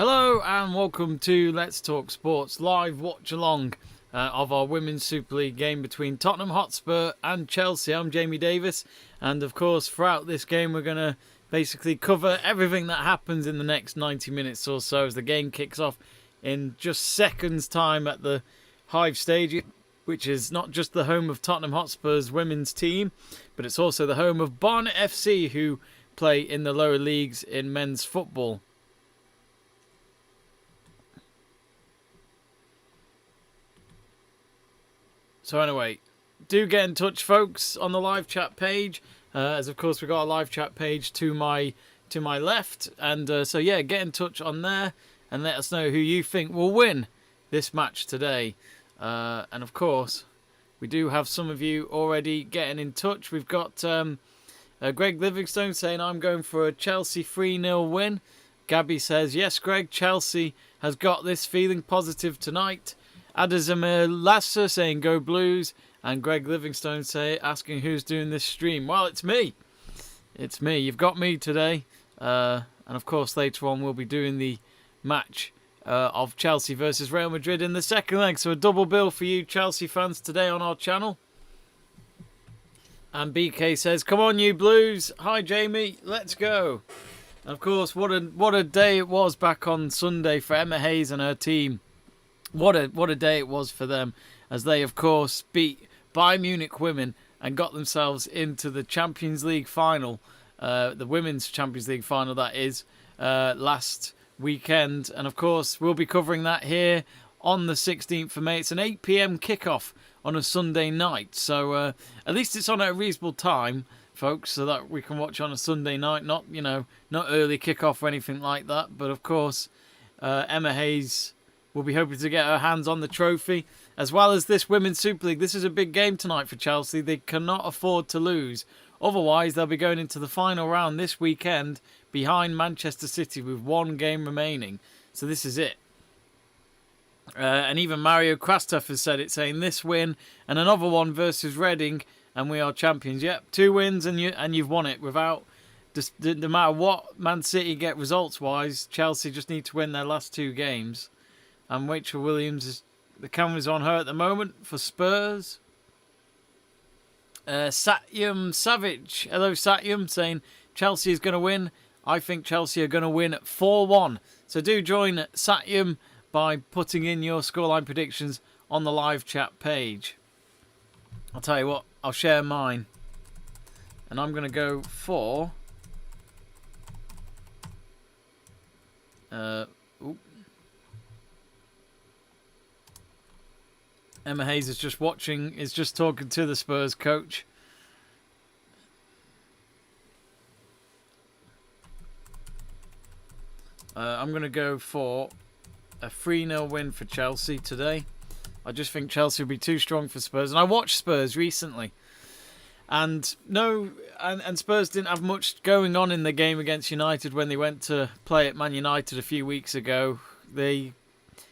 Hello and welcome to Let's Talk Sports live watch along of our Women's Super League game between Tottenham Hotspur and Chelsea. I'm Jamie Davies, and of course throughout this game we're going to basically cover everything that happens in the next 90 minutes or so as the game kicks off in just seconds time at the Hive Stadium, which is not just the home of Tottenham Hotspur's women's team, but it's also the home of Barnet FC, who play in the lower leagues in men's football. So anyway, do get in touch, folks, on the live chat page, as of course we've got a live chat page to my left, and so yeah, get in touch on there and let us know who you think will win this match today. And of course, we do have some of you already getting in touch. We've got Greg Livingstone saying, I'm going for a Chelsea 3-0 win. Gabby says, yes, Greg, Chelsea has got this, feeling positive tonight. Adazamir Lassa saying, go Blues. And Greg Livingstone asking who's doing this stream. Well, it's me. It's me. You've got me today. And of course, later on, we'll be doing the match of Chelsea versus Real Madrid in the second leg. So a double bill for you Chelsea fans today on our channel. And BK says, come on you Blues. Hi Jamie, let's go. And of course, what a day it was back on Sunday for Emma Hayes and her team. What a day it was for them, as they of course beat Bayern Munich women and got themselves into the Champions League final, the Women's Champions League final that is, last weekend. And of course we'll be covering that here on the 16th of May. It's an 8 PM kickoff on a Sunday night, so at least it's on at a reasonable time, folks, so that we can watch on a Sunday night, not early kickoff or anything like that. But of course Emma Hayes will be hoping to get her hands on the trophy, as well as this Women's Super League. This is a big game tonight for Chelsea. They cannot afford to lose. Otherwise, they'll be going into the final round this weekend behind Manchester City with one game remaining. So this is it. And even Mario Krastov has said it, saying this win and another one versus Reading, and we are champions. Yep, 2 wins and you've won it without... No matter what Man City get results-wise, Chelsea just need to win their last 2 games. And Rachel Williams, the camera's on her at the moment for Spurs. Satyam Savage, hello Satyam, saying Chelsea is going to win. I think Chelsea are going to win 4-1. So do join Satyam by putting in your scoreline predictions on the live chat page. I'll tell you what, I'll share mine. And I'm going to go for... Emma Hayes is just watching, is just talking to the Spurs coach. I'm going to go for a 3-0 win for Chelsea today. I just think Chelsea will be too strong for Spurs. And I watched Spurs recently. And Spurs didn't have much going on in the game against United when they went to play at Man United a few weeks ago. They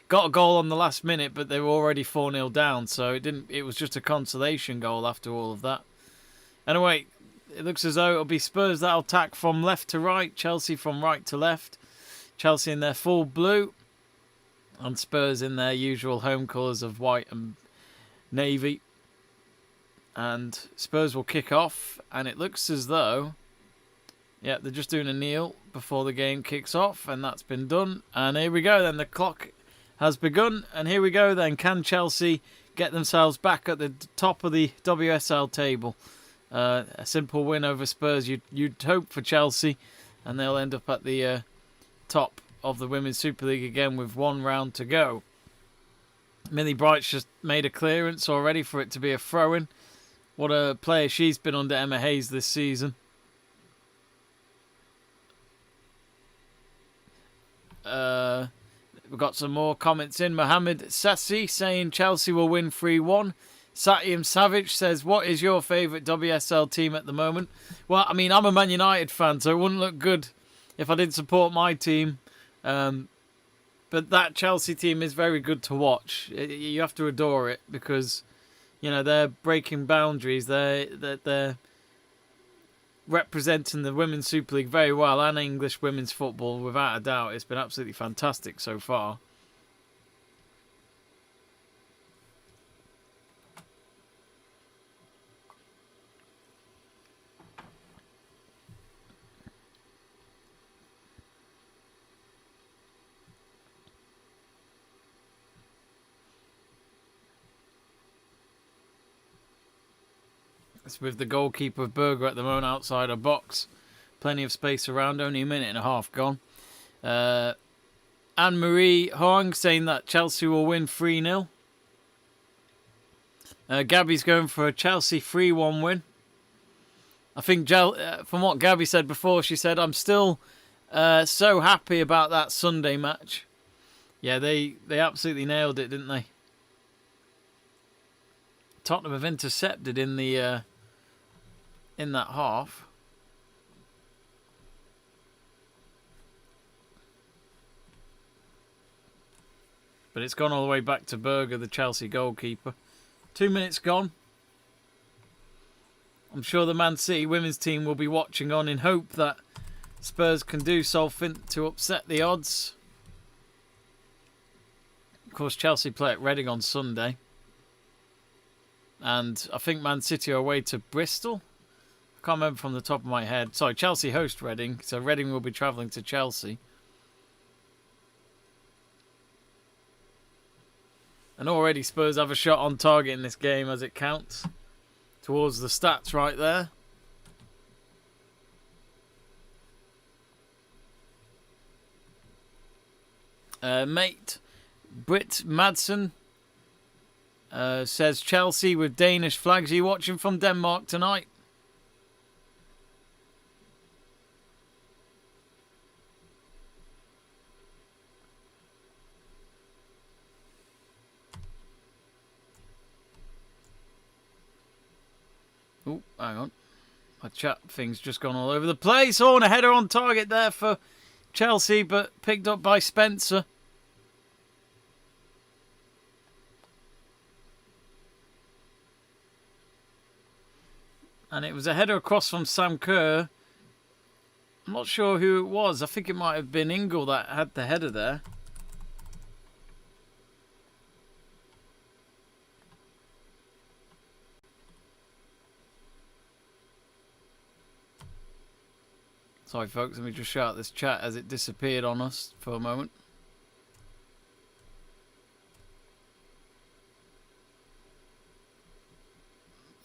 got a goal on the last minute, but they were already 4-0 down, so it was just a consolation goal after all of that. Anyway, it looks as though it'll be Spurs that'll attack from left to right, Chelsea from right to left. Chelsea in their full blue, and Spurs in their usual home colours of white and navy. And Spurs will kick off, and it looks as though, yeah, they're just doing a kneel before the game kicks off, and that's been done. And here we go then, the clock has begun, and here we go then. Can Chelsea get themselves back at the top of the WSL table? A simple win over Spurs, you'd hope for Chelsea, and they'll end up at the top of the Women's Super League again with 1 round to go. Millie Bright's just made a clearance already for it to be a throw-in. What a player she's been under Emma Hayes this season. We've got some more comments in. Mohamed Sassi saying Chelsea will win 3-1. Satyam Savage says, what is your favourite WSL team at the moment? Well, I mean, I'm a Man United fan, so it wouldn't look good if I didn't support my team. But that Chelsea team is very good to watch. You have to adore it because, you know, they're breaking boundaries. They're representing the Women's Super League very well, and English women's football, without a doubt. It's been absolutely fantastic so far. It's with the goalkeeper of Berger at the moment outside a box. Plenty of space around, only a minute and a half gone. Anne-Marie Hoang saying that Chelsea will win 3-0. Gabby's going for a Chelsea 3-1 win. I think from what Gabby said before, she said, I'm still so happy about that Sunday match. Yeah, they absolutely nailed it, didn't they? Tottenham have intercepted in the in that half. But it's gone all the way back to Berger, the Chelsea goalkeeper. 2 minutes gone. I'm sure the Man City women's team will be watching on in hope that Spurs can do something to upset the odds. Of course, Chelsea play at Reading on Sunday. And I think Man City are away to Bristol. I can't remember from the top of my head. Sorry, Chelsea host Reading. So Reading will be travelling to Chelsea. And already Spurs have a shot on target in this game as it counts. Towards the stats right there. Mate Britt Madsen says Chelsea with Danish flags. Are you watching from Denmark tonight? Oh, hang on. My chat thing's just gone all over the place. Oh, and a header on target there for Chelsea, but picked up by Spencer. And it was a header across from Sam Kerr. I'm not sure who it was. I think it might have been Ingle that had the header there. Sorry, folks. Let me just shout this chat as it disappeared on us for a moment.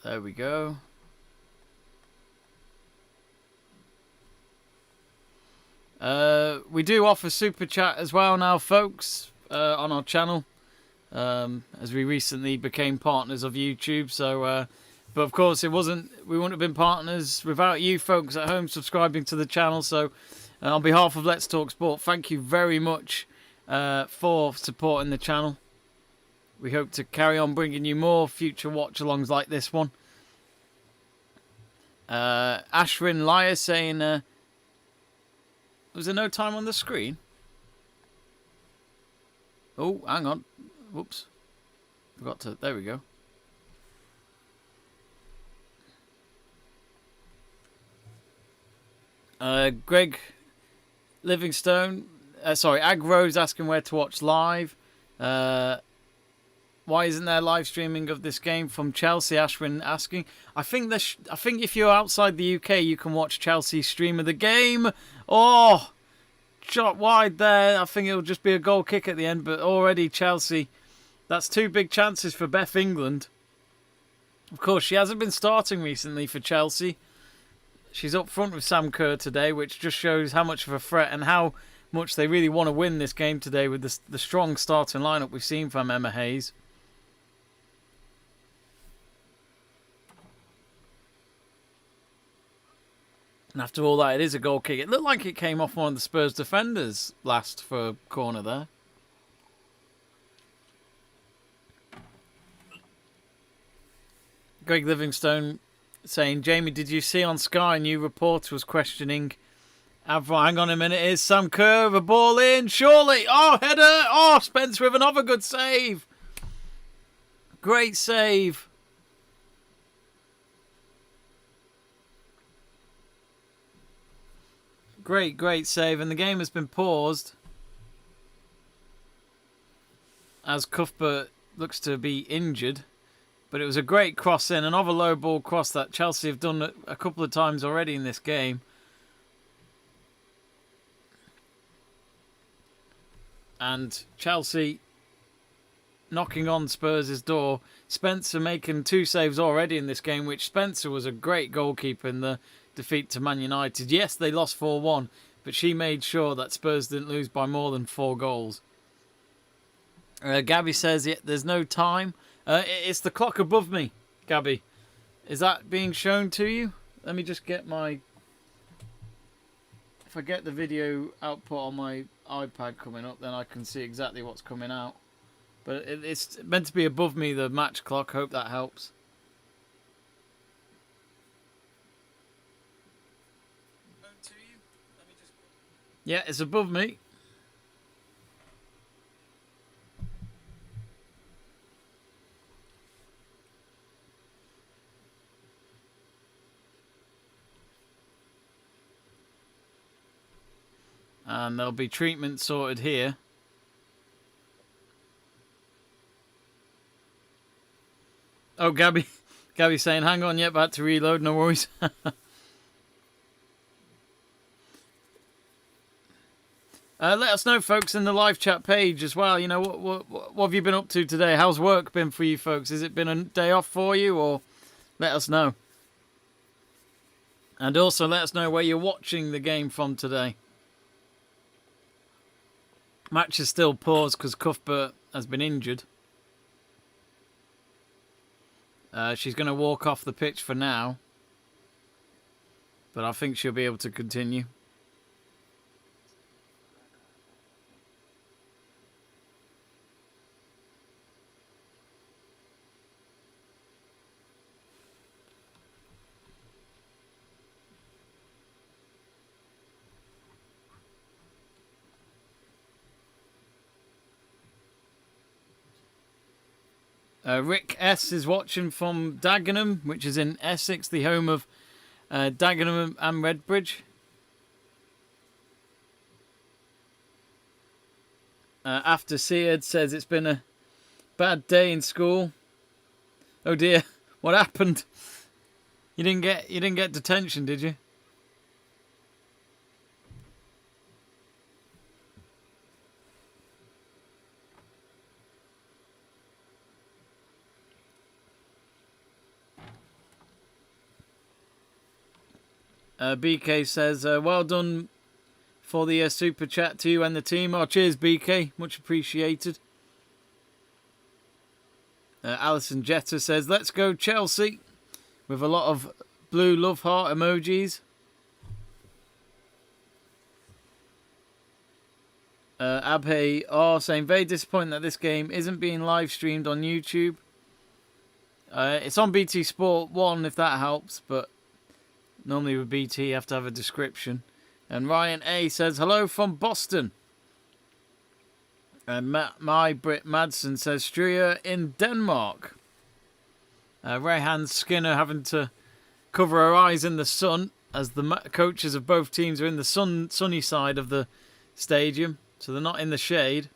There we go. We do offer Super Chat as well now, folks, on our channel. As we recently became partners of YouTube. So... but of course, we wouldn't have been partners without you folks at home subscribing to the channel. So on behalf of Let's Talk Sport, thank you very much for supporting the channel. We hope to carry on bringing you more future watch-alongs like this one. Ashwin Lyer saying, was there no time on the screen? Oh, hang on. Whoops. Forgot to... There we go. Greg Livingstone, Agro's asking where to watch live. Why isn't there live streaming of this game from Chelsea? Ashwin asking. I think if you're outside the UK, you can watch Chelsea's stream of the game. Oh, shot wide there. I think it'll just be a goal kick at the end, but already Chelsea. That's two big chances for Beth England. Of course, she hasn't been starting recently for Chelsea. She's up front with Sam Kerr today, which just shows how much of a threat and how much they really want to win this game today with the strong starting lineup we've seen from Emma Hayes. And after all that, it is a goal kick. It looked like it came off one of the Spurs defenders last for a corner there. Greg Livingstone saying, Jamie, did you see on Sky a new reporter was questioning Avra? Hang on a minute, here's Sam Kerr, a ball in, surely. Oh, header. Oh, Spence with another good save. Great save. Great save. And the game has been paused as Cuthbert looks to be injured. But it was a great cross in. Another low ball cross that Chelsea have done a couple of times already in this game. And Chelsea knocking on Spurs' door. Spencer making 2 saves already in this game, which Spencer was a great goalkeeper in the defeat to Man United. Yes, they lost 4-1, but she made sure that Spurs didn't lose by more than 4 goals. Gabby says, yeah, there's no time. It's the clock above me, Gabby. Is that being shown to you? Let me just get my... If I get the video output on my iPad coming up, then I can see exactly what's coming out. But it's meant to be above me, the match clock. Hope that helps. Yeah, it's above me. And there'll be treatment sorted here. Oh, Gabby's saying, hang on, yep, I had to reload, no worries. Let us know, folks, in the live chat page as well. You know, what have you been up to today? How's work been for you folks? Has it been a day off for you, or let us know? And also let us know where you're watching the game from today. Match is still paused because Cuthbert has been injured. She's going to walk off the pitch for now. But I think she'll be able to continue. Rick S is watching from Dagenham, which is in Essex, the home of Dagenham and Redbridge. After Seared says it's been a bad day in school. Oh dear, what happened? You didn't get detention, did you? BK says, well done for the super chat to you and the team. Oh, cheers, BK. Much appreciated. Alison Jetta says, let's go Chelsea. With a lot of blue love heart emojis. Abhay R saying, very disappointing that this game isn't being live streamed on YouTube. It's on BT Sport 1 if that helps, but normally with BT you have to have a description. And Ryan A says, hello from Boston. And my Brit Madsen says, Struer in Denmark. Rehan Skinner having to cover her eyes in the sun as the coaches of both teams are in the sunny side of the stadium. So they're not in the shade,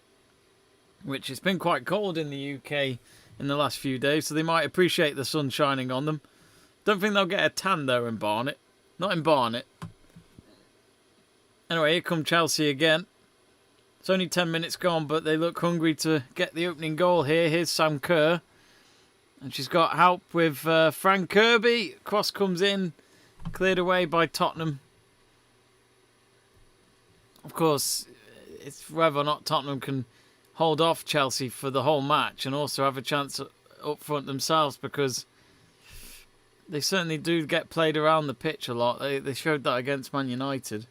which it's been quite cold in the UK in the last few days. So they might appreciate the sun shining on them. Don't think they'll get a tan though in Barnet. Not in Barnet. Anyway, here come Chelsea again. It's only 10 minutes gone, but they look hungry to get the opening goal here. Here's Sam Kerr. And she's got help with Fran Kirby. Cross comes in. Cleared away by Tottenham. Of course, it's whether or not Tottenham can hold off Chelsea for the whole match and also have a chance up front themselves, because they certainly do get played around the pitch a lot. They showed that against Man United.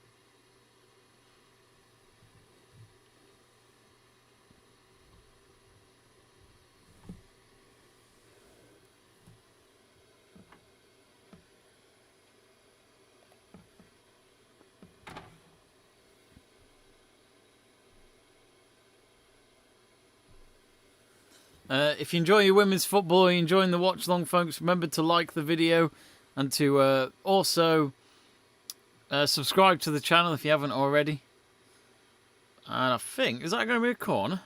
If you enjoy your women's football, or you're enjoying the watch along, folks, remember to like the video and to also Subscribe to the channel if you haven't already. And I think, is that going to be a corner?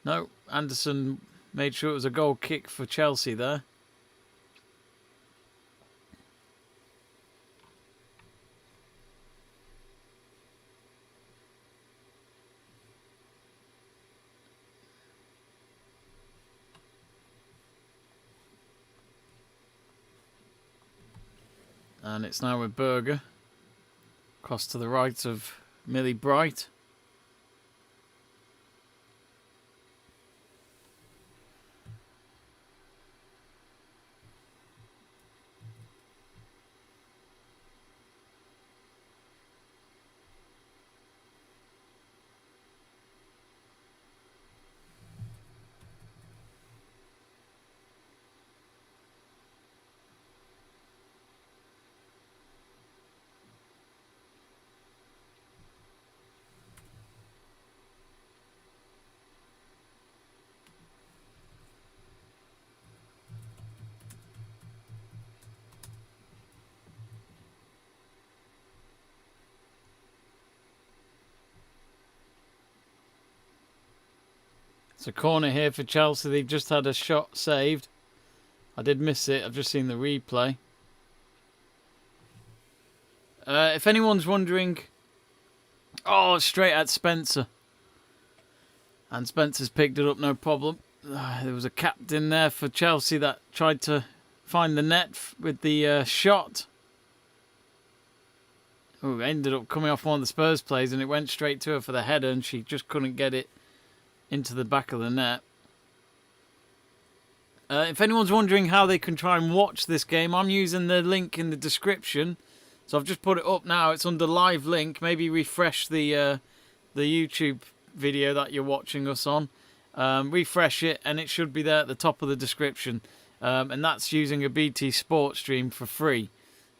No, Anderson made sure it was a goal kick for Chelsea there. And it's now with Berger. Cross to the right of Millie Bright. It's a corner here for Chelsea. They've just had a shot saved. I did miss it. I've just seen the replay. If anyone's wondering... Oh, straight at Spencer. And Spencer's picked it up, no problem. There was a captain there for Chelsea that tried to find the net with the shot. Oh, ended up coming off one of the Spurs players and it went straight to her for the header and she just couldn't get it into the back of the net. If anyone's wondering how they can try and watch this game, I'm using the link in the description. So I've just put it up now. It's under live link. Maybe refresh the YouTube video that you're watching us on. Refresh it and it should be there at the top of the description. And that's using a BT Sport stream for free.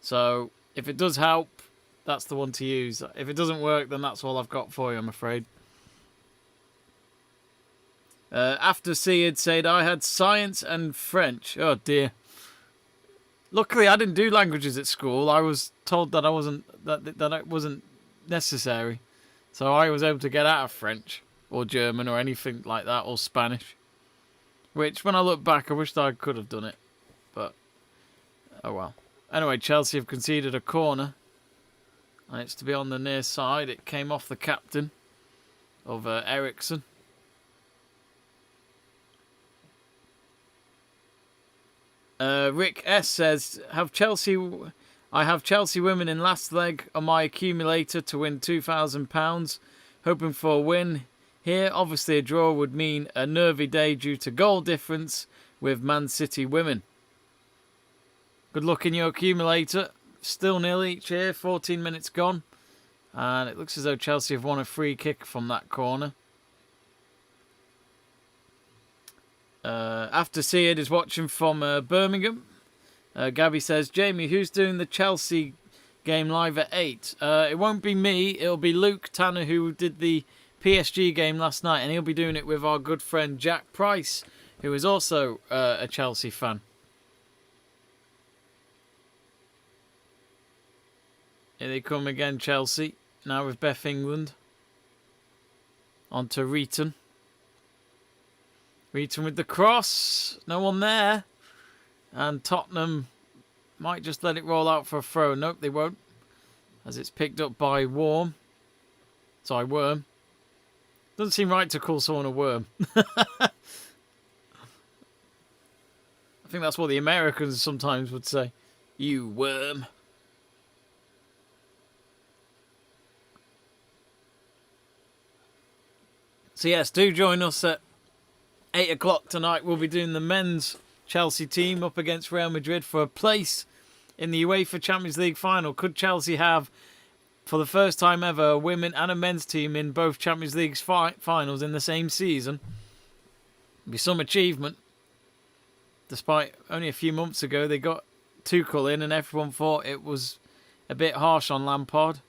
So if it does help, that's the one to use. If it doesn't work, then that's all I've got for you, I'm afraid. After Sead said I had science and French. Oh dear. Luckily, I didn't do languages at school. I was told that I wasn't that it wasn't necessary, so I was able to get out of French or German or anything like that or Spanish. Which, when I look back, I wished I could have done it, but oh well. Anyway, Chelsea have conceded a corner, and it's to be on the near side. It came off the captain of Ericsson. Rick S says, I have Chelsea women in last leg on my accumulator to win £2,000. Hoping for a win here. Obviously a draw would mean a nervy day due to goal difference with Man City women. Good luck in your accumulator. Still nil each here, 14 minutes gone. And it looks as though Chelsea have won a free kick from that corner. After Sead is watching from Birmingham. Gabby says, Jamie, who's doing the Chelsea game live at 8? It won't be me. It'll be Luke Tanner, who did the PSG game last night. And he'll be doing it with our good friend Jack Price, who is also a Chelsea fan. Here they come again, Chelsea. Now with Beth England. On to Reeton. Reeton with the cross. No one there. And Tottenham might just let it roll out for a throw. Nope, they won't. As it's picked up by Worm. Doesn't seem right to call someone a worm. I think that's what the Americans sometimes would say. You worm. So yes, do join us at 8 o'clock tonight. We'll be doing the men's Chelsea team up against Real Madrid for a place in the UEFA Champions League final. Could Chelsea have, for the first time ever, a women and a men's team in both Champions League finals in the same season? It'd be some achievement. Despite only a few months ago they got Tuchel in and everyone thought it was a bit harsh on Lampard.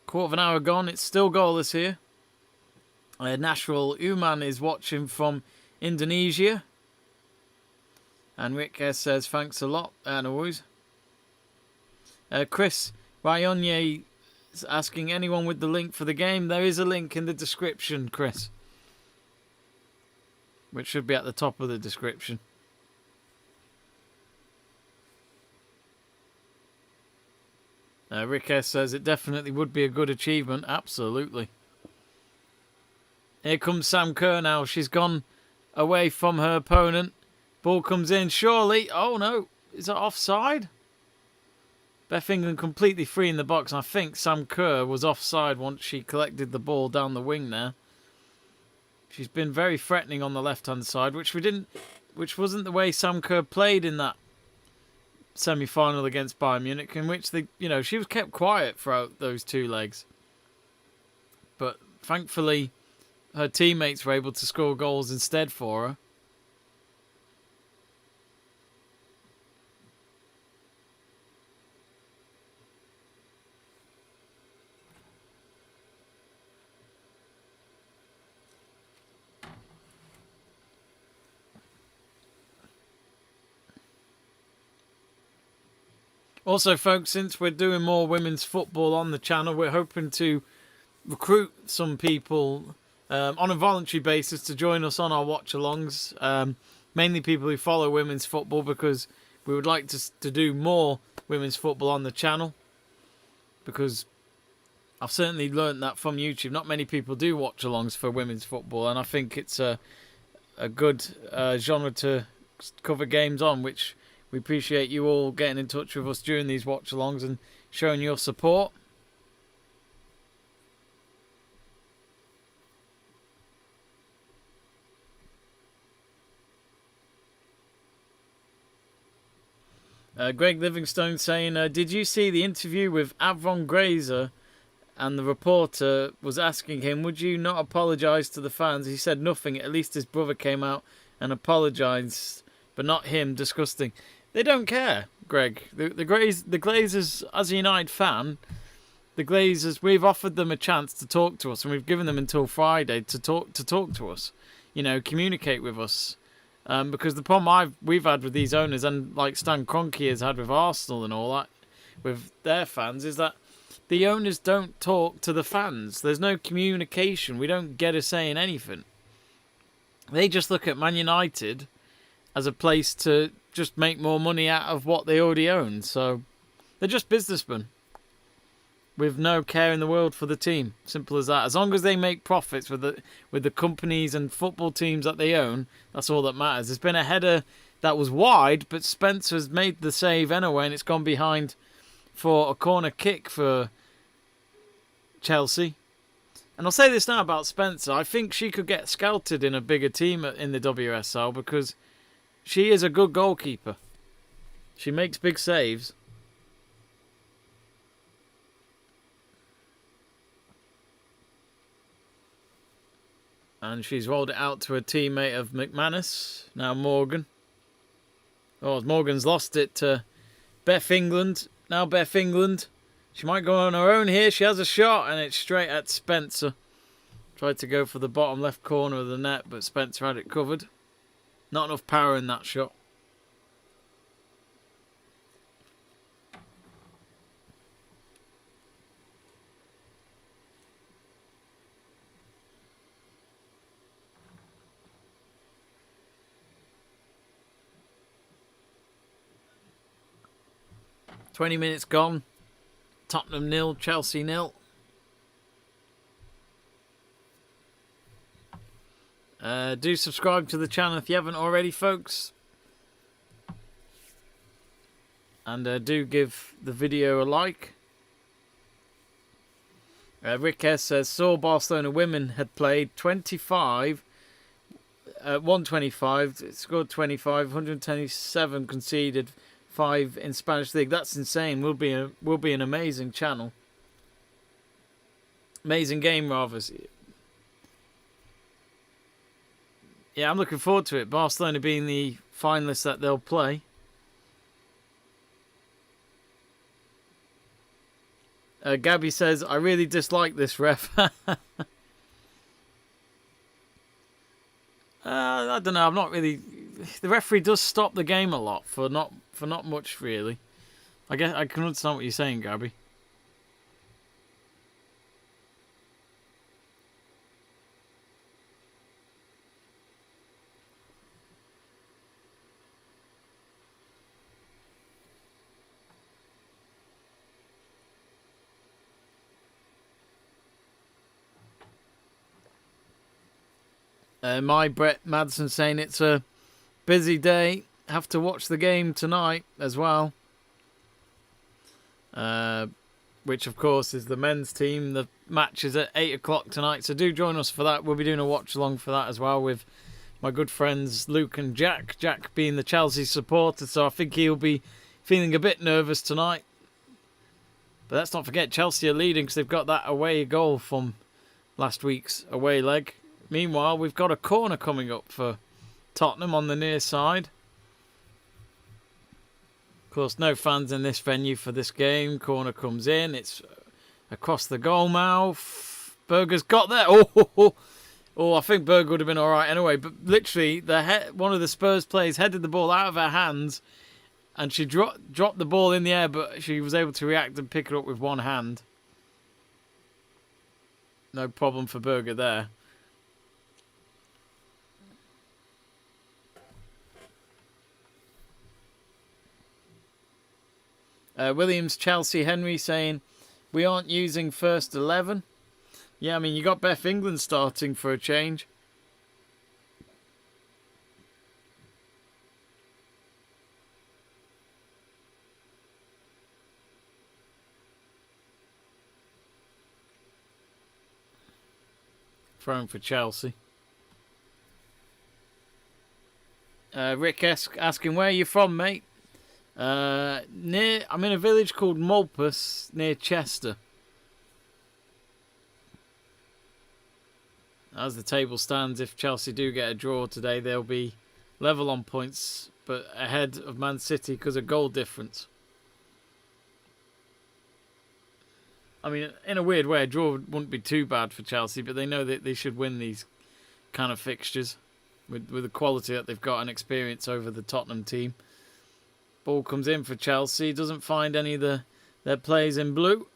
Quarter of an hour gone. It's still goalless here. Nashrul Uman is watching from Indonesia. And Rick S says, thanks a lot. And always. Chris Rayonye is asking anyone with the link for the game. There is a link in the description, Chris. Which should be at the top of the description. Rick S says it definitely would be a good achievement. Absolutely. Here comes Sam Kerr now. She's gone away from her opponent. Ball comes in. Surely. Oh no. Is that offside? Beth England completely free in the box. I think Sam Kerr was offside once she collected the ball down the wing there. She's been very threatening on the left-hand side, which wasn't the way Sam Kerr played in that semi-final against Bayern Munich, in which she was kept quiet throughout those two legs. But thankfully, her teammates were able to score goals instead for her. Also, folks, since we're doing more women's football on the channel, we're hoping to recruit some people on a voluntary basis to join us on our watch-alongs. Mainly people who follow women's football, because we would like to do more women's football on the channel. Because I've certainly learned that from YouTube. Not many people do watch-alongs for women's football, and I think it's a good genre to cover games on, which we appreciate you all getting in touch with us during these watch-alongs and showing your support. Greg Livingstone saying, did you see the interview with Avron Grazer? And the reporter was asking him, would you not apologise to the fans? He said nothing. At least his brother came out and apologised, but not him. Disgusting. They don't care, Greg. The Glazers, as a United fan, the Glazers, we've offered them a chance to talk to us, and we've given them until Friday to talk to us. Communicate with us. Because the problem we've had with these owners, and like Stan Kroenke has had with Arsenal and all that, with their fans, is that the owners don't talk to the fans. There's no communication. We don't get a say in anything. They just look at Man United as a place to just make more money out of what they already own. So they're just businessmen with no care in the world for the team. Simple as that. As long as they make profits with the companies and football teams that they own, that's all that matters. There's been a header that was wide, but Spencer's made the save anyway, and it's gone behind for a corner kick for Chelsea. And I'll say this now about Spencer. I think she could get scouted in a bigger team in the WSL, because she is a good goalkeeper. She makes big saves. And she's rolled it out to a teammate of McManus. Now Morgan. Oh, Morgan's lost it to Beth England. Now Beth England. She might go on her own here. She has a shot, and it's straight at Spencer. Tried to go for the bottom left corner of the net, but Spencer had it covered. Not enough power in that shot. "20 minutes gone. Tottenham 0, Chelsea 0. Do subscribe to the channel if you haven't already, folks. And do give the video a like. Rick S says, saw Barcelona women had played 25, 125, scored 25, 127 conceded, 5 in Spanish League. That's insane. Will be an amazing channel. Amazing game, rather. Yeah, I'm looking forward to it. Barcelona being the finalists that they'll play. Gabby says, I really dislike this ref. I don't know. I'm not really the referee does stop the game a lot for not much really. I guess I can understand what you're saying, Gabby. My Brett Madsen saying it's a busy day. Have to watch the game tonight as well. Which of course is the men's team. The match is at 8 o'clock tonight, so do join us for that. We'll be doing a watch along for that as well with my good friends Luke and Jack. Jack being the Chelsea supporter, so I think he'll be feeling a bit nervous tonight. But let's not forget Chelsea are leading because they've got that away goal from last week's away leg. Meanwhile, we've got a corner coming up for Tottenham on the near side. Of course, no fans in this venue for this game. Corner comes in. It's across the goal mouth. Berger's got there. Oh, I think Berger would have been all right anyway. But literally, one of the Spurs players headed the ball out of her hands, and she dropped the ball in the air, but she was able to react and pick it up with one hand. No problem for Berger there. Williams, Chelsea, Henry saying, we aren't using first 11. Yeah, I mean, you got Beth England starting for a change. Throwing for Chelsea. Rick asking, where are you from, mate? I'm in a village called Malpas near Chester. As the table stands, if Chelsea do get a draw today, they'll be level on points, but ahead of Man City because of goal difference. I mean, in a weird way, a draw wouldn't be too bad for Chelsea, but they know that they should win these kind of fixtures with the quality that they've got and experience over the Tottenham team. Ball comes in for Chelsea. Doesn't find any of their players in blue.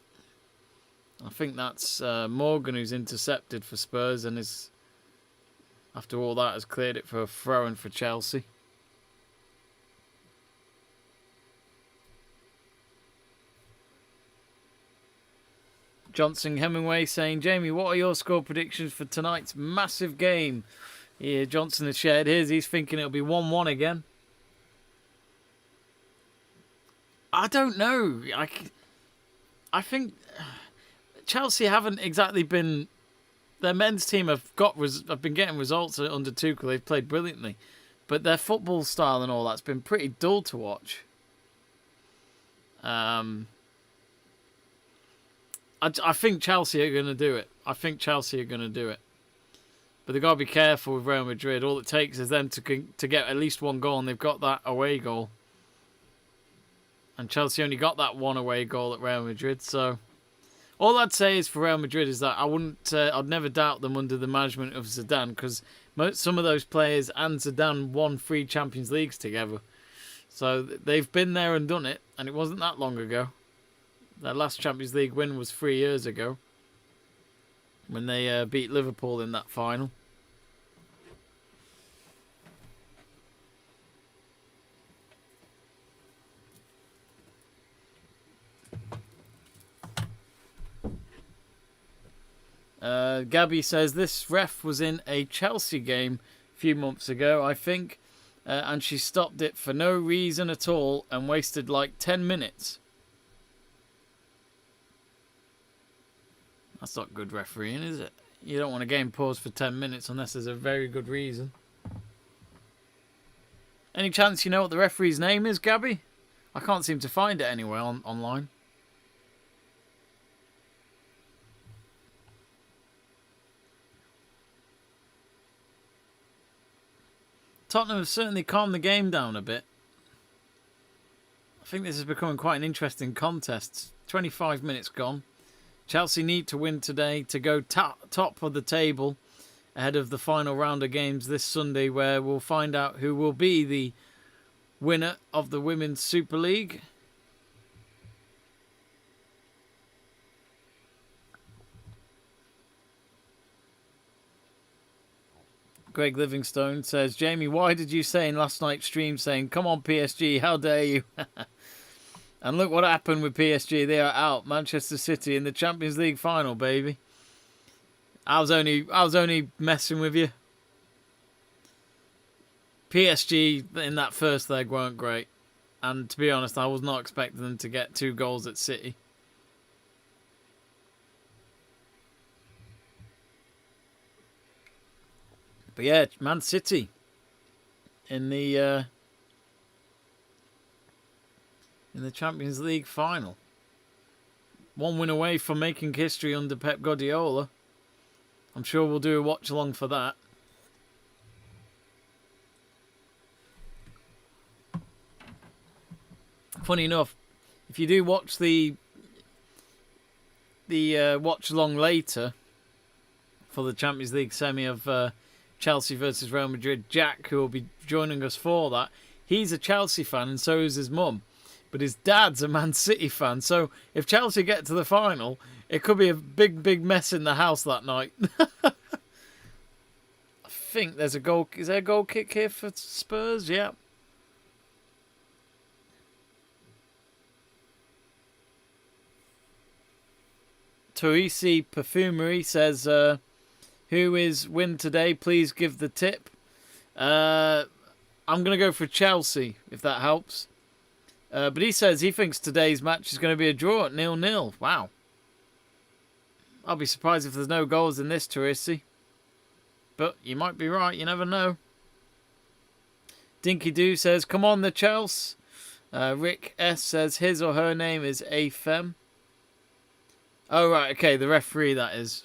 I think that's Morgan who's intercepted for Spurs and is, after all that, has cleared it for a throw-in for Chelsea. Johnson Hemingway saying, Jamie, what are your score predictions for tonight's massive game? Yeah, Johnson has shared his. He's thinking it'll be 1-1 again. I don't know. I think Chelsea haven't exactly been. Their men's team have been getting results under Tuchel. They've played brilliantly, but their football style and all that's been pretty dull to watch. I think Chelsea are going to do it. But they've got to be careful with Real Madrid. All it takes is them to get at least one goal, and they've got that away goal. And Chelsea only got that one away goal at Real Madrid. So all I'd say is for Real Madrid is that I'd never doubt them under the management of Zidane, because some of those players and Zidane won 3 Champions Leagues together. So they've been there and done it, and it wasn't that long ago. Their last Champions League win was 3 years ago when they beat Liverpool in that final. Gabby says this ref was in a Chelsea game a few months ago, I think, and she stopped it for no reason at all and wasted like 10 minutes. That's not good refereeing, is it? You don't want a game paused for 10 minutes unless there's a very good reason. Any chance you know what the referee's name is, Gabby? I can't seem to find it anywhere online. Tottenham have certainly calmed the game down a bit. I think this is becoming quite an interesting contest. 25 minutes gone. Chelsea need to win today to go top of the table ahead of the final round of games this Sunday, where we'll find out who will be the winner of the Women's Super League. Greg Livingstone says, Jamie, why did you say in last night's stream saying, come on PSG, how dare you? And look what happened with PSG. They are out. Manchester City in the Champions League final, baby. I was only messing with you. PSG in that first leg weren't great. And to be honest, I was not expecting them to get 2 goals at City. But yeah, Man City in the Champions League final. 1 win away from making history under Pep Guardiola. I'm sure we'll do a watch along for that. Funny enough, if you do watch the watch along later for the Champions League semi of Chelsea versus Real Madrid, Jack, who will be joining us for that, he's a Chelsea fan and so is his mum. But his dad's a Man City fan. So if Chelsea get to the final, it could be a big, big mess in the house that night. I think there's a goal. Is there a goal kick here for Spurs? Yeah. Teresi Perfumery says, who is win today? Please give the tip. I'm going to go for Chelsea, if that helps. But he says he thinks today's match is going to be a draw at 0-0. Wow. I'll be surprised if there's no goals in this, Teresi. But you might be right. You never know. Dinky Doo says, come on the Chelsea. Rick S says his or her name is Afem. Oh, right. Okay, the referee, that is.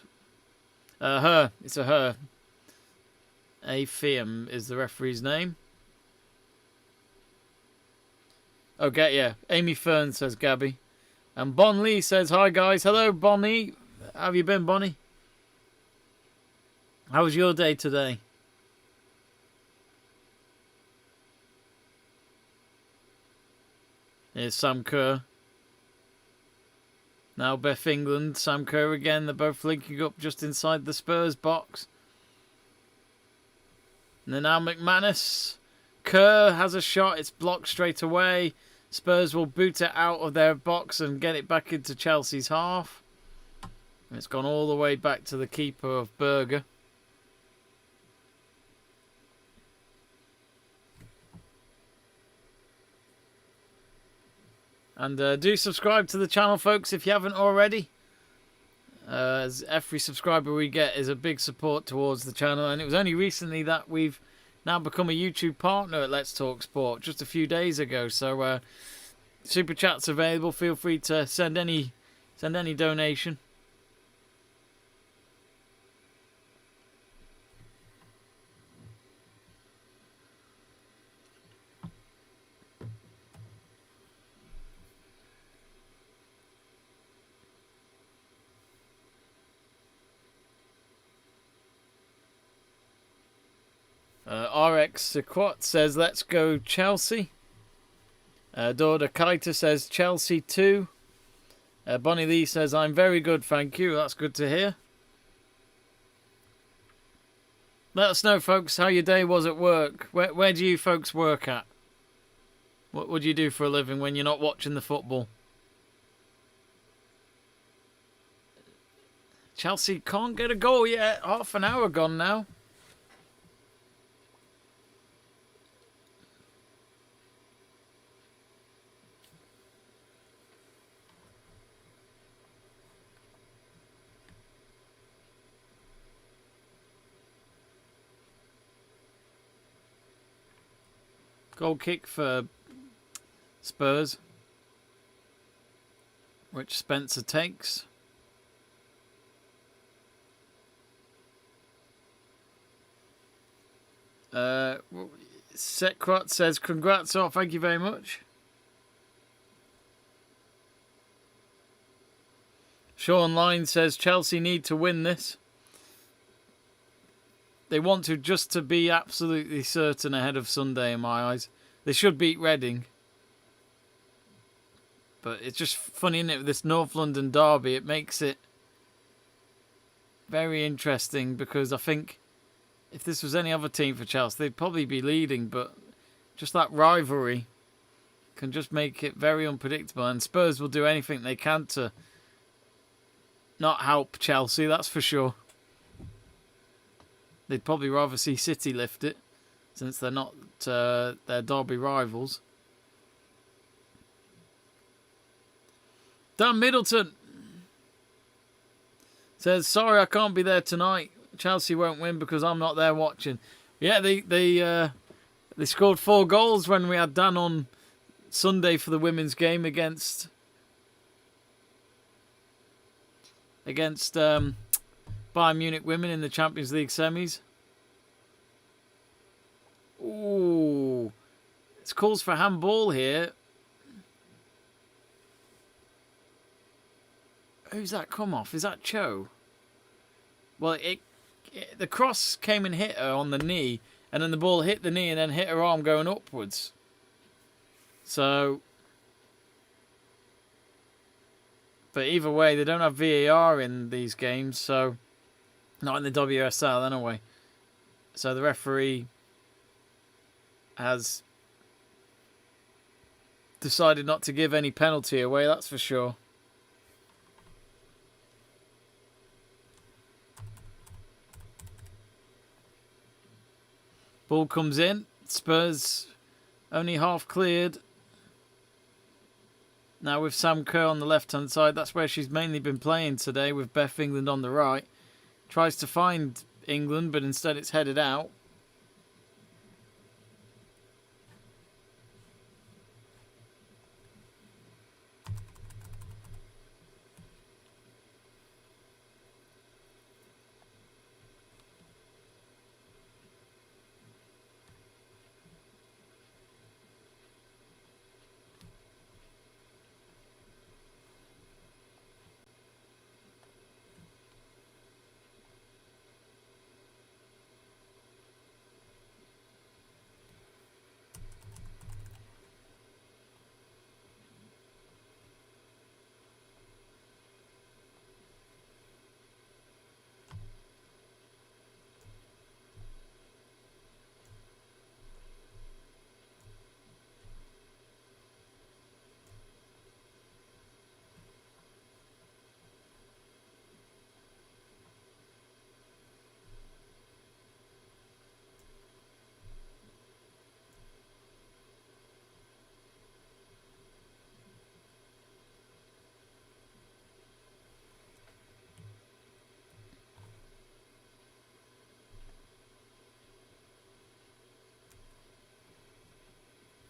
Her. It's a her. Afem is the referee's name. Okay, yeah. Amy Fern says Gabby. And Bon Lee says, hi guys. Hello, Bonnie. How have you been, Bonnie? How was your day today? Here's Sam Kerr. Now Beth England, Sam Kerr again. They're both linking up just inside the Spurs box. And then now McManus. Kerr has a shot. It's blocked straight away. Spurs will boot it out of their box and get it back into Chelsea's half. And it's gone all the way back to the keeper of Berger. And do subscribe to the channel, folks, if you haven't already. As every subscriber we get is a big support towards the channel. And it was only recently that we've now become a YouTube partner at Let's Talk Sport, just a few days ago. So super chat's available. Feel free to send any donation. RX Sequat says, let's go Chelsea. Dorda Kaita says, Chelsea 2. Bonnie Lee says, I'm very good, thank you. That's good to hear. Let us know, folks, how your day was at work. Where do you folks work at? What would you do for a living when you're not watching the football? Chelsea can't get a goal yet. Half an hour gone now. Goal kick for Spurs, which Spencer takes. Sekrot says, congrats, oh, thank you very much. Sean Line says, Chelsea need to win this. They want to just to be absolutely certain ahead of Sunday in my eyes. They should beat Reading. But it's just funny, isn't it, with this North London derby? It makes it very interesting because I think if this was any other team for Chelsea, they'd probably be leading. But just that rivalry can just make it very unpredictable. And Spurs will do anything they can to not help Chelsea, that's for sure. They'd probably rather see City lift it, since they're not their derby rivals. Dan Middleton says, sorry I can't be there tonight. Chelsea won't win because I'm not there watching. Yeah, they scored 4 goals when we had Dan on Sunday for the women's game against Bayern Munich women in the Champions League semis. Ooh, it's calls for handball here. Who's that come off? Is that Cho? Well, the cross came and hit her on the knee, and then the ball hit the knee and then hit her arm going upwards. So, but either way, they don't have VAR in these games, so not in the WSL anyway. So the referee has decided not to give any penalty away, that's for sure. Ball comes in. Spurs only half cleared. Now with Sam Kerr on the left-hand side, that's where she's mainly been playing today, with Beth England on the right. Tries to find England, but instead it's headed out.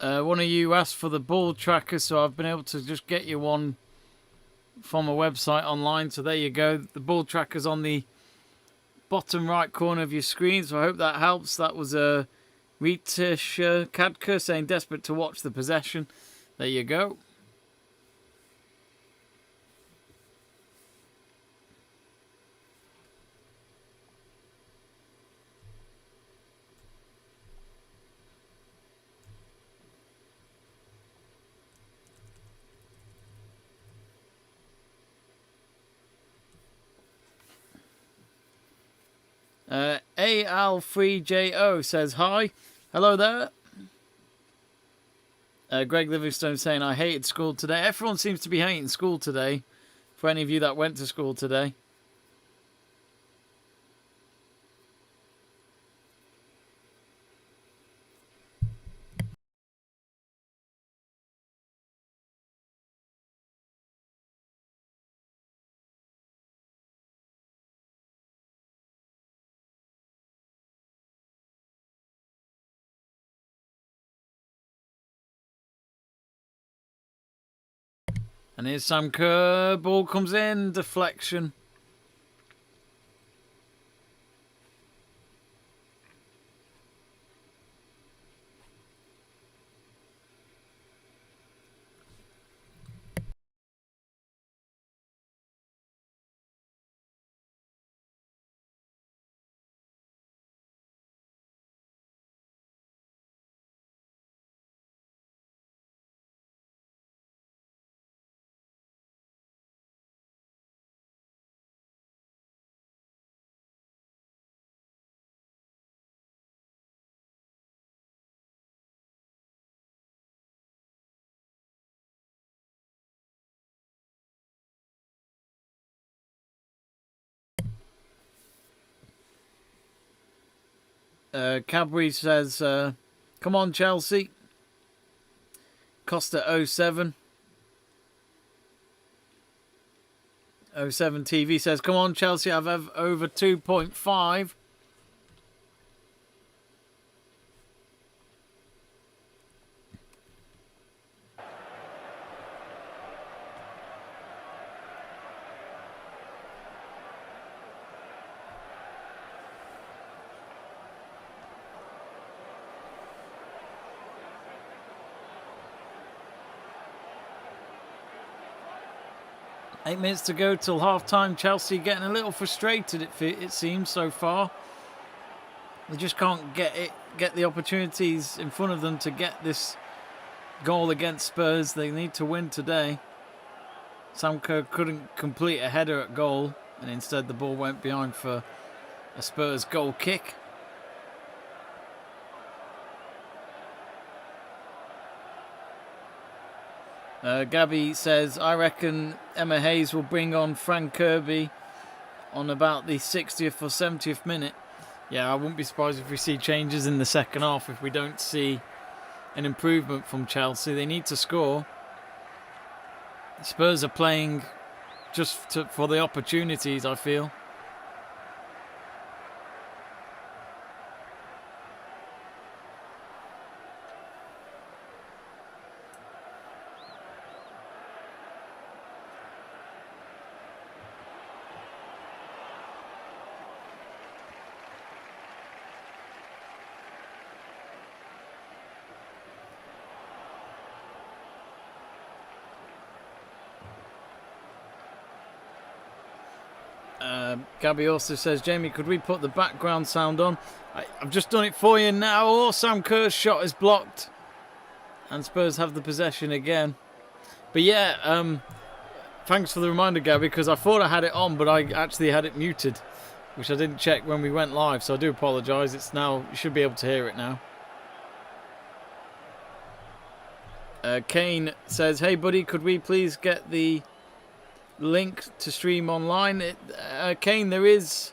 One of you asked for the ball tracker, so I've been able to just get you one from a website online. So there you go. The ball tracker's on the bottom right corner of your screen, so I hope that helps. That was a Ritish Kadka saying desperate to watch the possession. There you go. AL3JO says hi. Hello there. Greg Livingstone saying, I hated school today. Everyone seems to be hating school today. For any of you that went to school today. And here's Sam Kerr. Ball comes in. Deflection. Cadbury says, come on Chelsea. Costa 07. 07 TV says, come on Chelsea, I've over 2.5. Eight minutes to go till half-time. Chelsea getting a little frustrated, it seems, so far. They just can't get the opportunities in front of them to get this goal against Spurs. They need to win today. Sam Kerr couldn't complete a header at goal, and instead the ball went behind for a Spurs goal kick. Gabby says, I reckon Emma Hayes will bring on Frank Kirby on about the 60th or 70th minute. Yeah, I wouldn't be surprised if we see changes in the second half if we don't see an improvement from Chelsea. They need to score. Spurs are playing just for the opportunities, I feel. Gabby also says, Jamie, could we put the background sound on? I've just done it for you now. Oh, Sam Kerr's shot is blocked. And Spurs have the possession again. But yeah, thanks for the reminder, Gabby, because I thought I had it on, but I actually had it muted, which I didn't check when we went live, so I do apologise. It's now, you should be able to hear it now. Kane says, hey buddy, could we please get the link to stream online? Kane, there is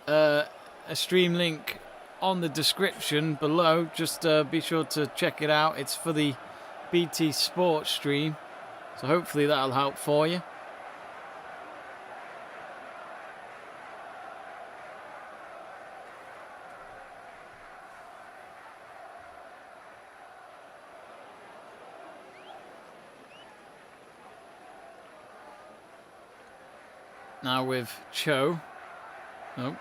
a stream link on the description below. Just be sure to check it out. It's for the BT Sports stream, so hopefully that'll help for you. Now with Cho. Nope.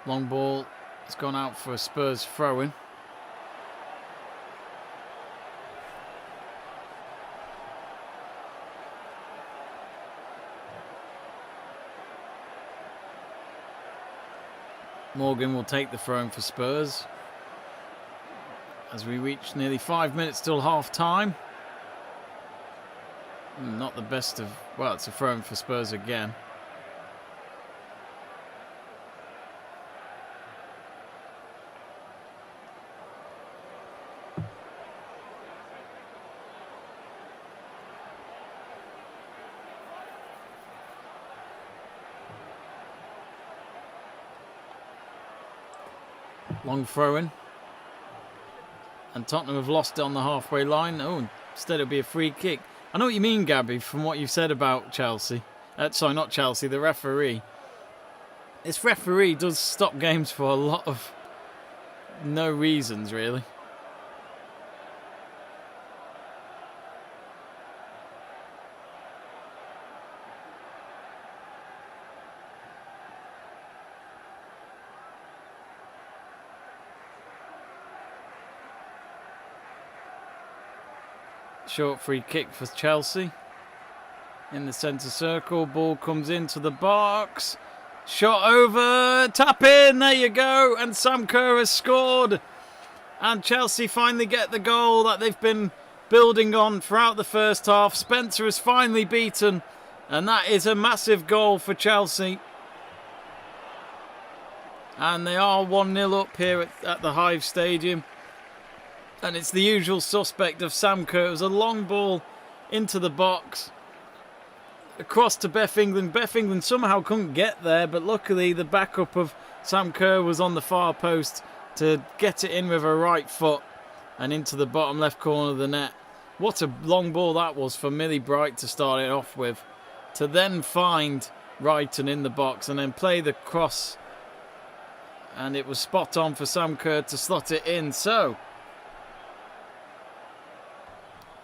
Long ball. It's gone out for a Spurs throw-in. Morgan will take the throw-in for Spurs. As we reach nearly 5 minutes till half-time. Not the best of... Well, it's a throw-in for Spurs again. Long throw-in. And Tottenham have lost it on the halfway line. Oh, instead it'll be a free kick. I know what you mean, Gabby, from what you've said about Chelsea. Sorry, not Chelsea, the referee. This referee does stop games for a lot of no reasons, really. Short free kick for Chelsea. In the centre circle, ball comes into the box. Shot over, tap in, there you go. And Sam Kerr has scored. And Chelsea finally get the goal that they've been building on throughout the first half. Spencer is finally beaten. And that is a massive goal for Chelsea. And they are 1-0 up here at the Hive Stadium. And it's the usual suspect of Sam Kerr. It was a long ball into the box. Across to Beth England. Beth England somehow couldn't get there, but luckily the backup of Sam Kerr was on the far post to get it in with her right foot and into the bottom left corner of the net. What a long ball that was for Millie Bright to start it off with. To then find Wrighton in the box and then play the cross. And it was spot on for Sam Kerr to slot it in. So,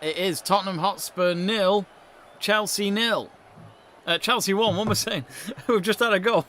it is Tottenham Hotspur 0, Chelsea 0. Chelsea 1, what am I saying? We've just had a goal.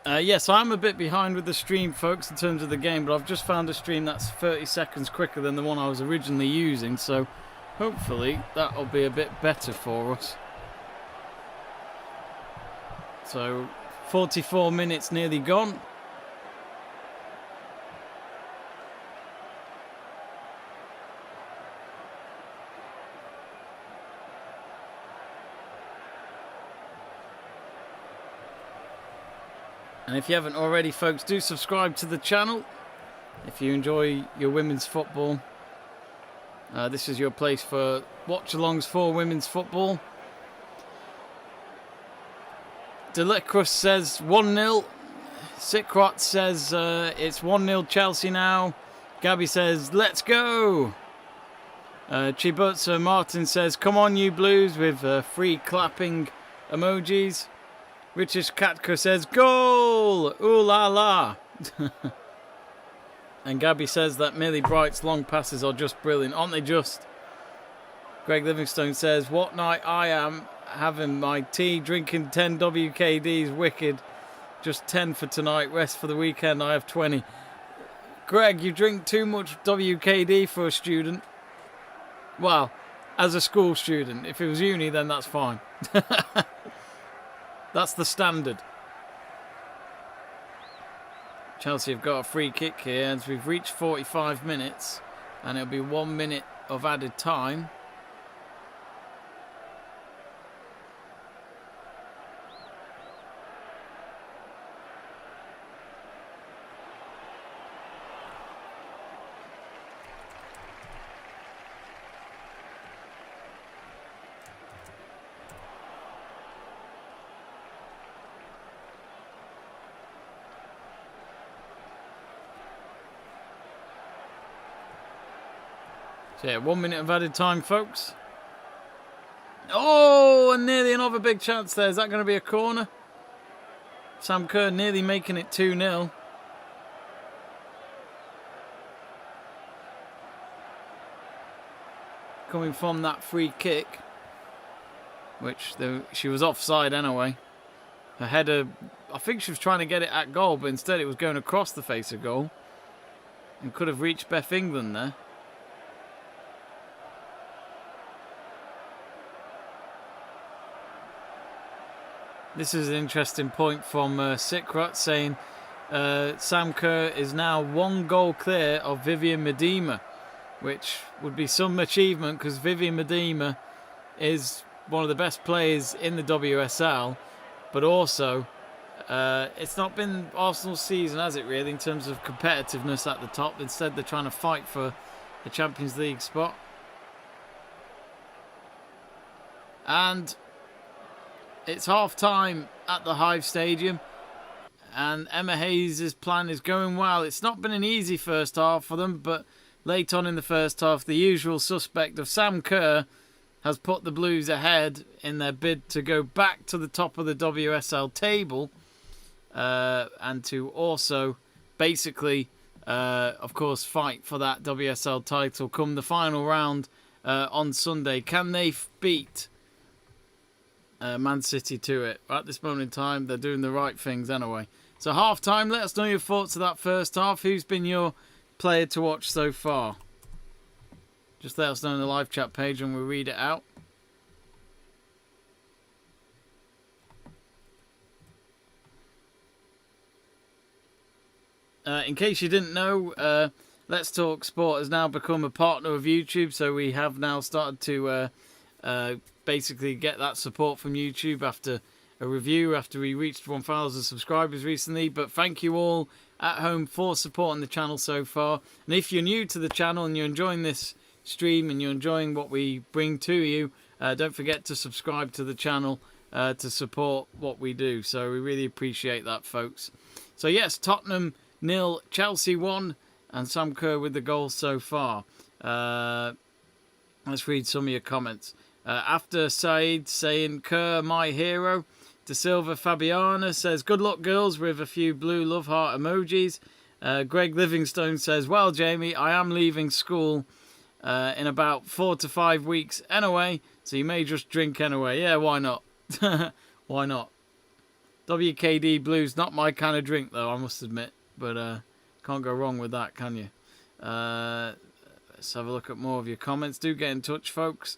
Yes, I'm a bit behind with the stream, folks, in terms of the game, but I've just found a stream that's 30 seconds quicker than the one I was originally using, so hopefully that'll be a bit better for us. So, 44 minutes nearly gone. And if you haven't already, folks, do subscribe to the channel if you enjoy your women's football. This is your place for watch-alongs for women's football. Delecrus says 1-0. Sikrot says it's 1-0 Chelsea now. Gabby says, let's go. Chibutsa Martin says, come on you Blues, with free clapping emojis. Richard Katka says, goal! Ooh la la! And Gabby says that Millie Bright's long passes are just brilliant. Aren't they just? Greg Livingstone says, what night I am having my tea, drinking 10 WKDs, wicked. Just 10 for tonight, rest for the weekend, I have 20. Greg, you drink too much WKD for a student. Well, as a school student. If it was uni, then that's fine. That's the standard. Chelsea have got a free kick here as we've reached 45 minutes and it'll be 1 minute of added time. So yeah, 1 minute of added time, folks. Oh, and nearly another big chance there. Is that going to be a corner? Sam Kerr nearly making it 2-0. Coming from that free kick, which she was offside anyway. Her header, I think she was trying to get it at goal, but instead it was going across the face of goal. And could have reached Beth England there. This is an interesting point from Sikrot saying Sam Kerr is now 1 goal clear of Vivian Miedema, which would be some achievement because Vivian Miedema is one of the best players in the WSL, but also it's not been Arsenal's season, has it really, in terms of competitiveness at the top. Instead, they're trying to fight for the Champions League spot. And it's half-time at the Hive Stadium, and Emma Hayes' plan is going well. It's not been an easy first half for them, but late on in the first half, the usual suspect of Sam Kerr has put the Blues ahead in their bid to go back to the top of the WSL table and to also basically of course, fight for that WSL title come the final round on Sunday. Can they beat Man City to it? At this moment in time, they're doing the right things anyway. So half time, let us know your thoughts of that first half. Who's been your player to watch so far? Just let us know in the live chat page and we'll read it out. In case you didn't know, Let's Talk Sport has now become a partner of YouTube, so we have now started to basically get that support from YouTube after a review, after we reached 1,000 subscribers recently. But thank you all at home for supporting the channel so far. And if you're new to the channel and you're enjoying this stream and you're enjoying what we bring to you, don't forget to subscribe to the channel to support what we do. So we really appreciate that, folks. So yes, Tottenham 0, Chelsea 1, and Sam Kerr with the goal so far. Let's read some of your comments. After Said saying, Kerr, my hero. De Silva Fabiana says, good luck, girls, with a few blue love heart emojis. Greg Livingstone says, well, Jamie, I am leaving school in about 4 to 5 weeks anyway, so you may just drink anyway. Yeah, why not? Why not? WKD Blues, not my kind of drink, though, I must admit. But can't go wrong with that, can you? Let's have a look at more of your comments. Do get in touch, folks.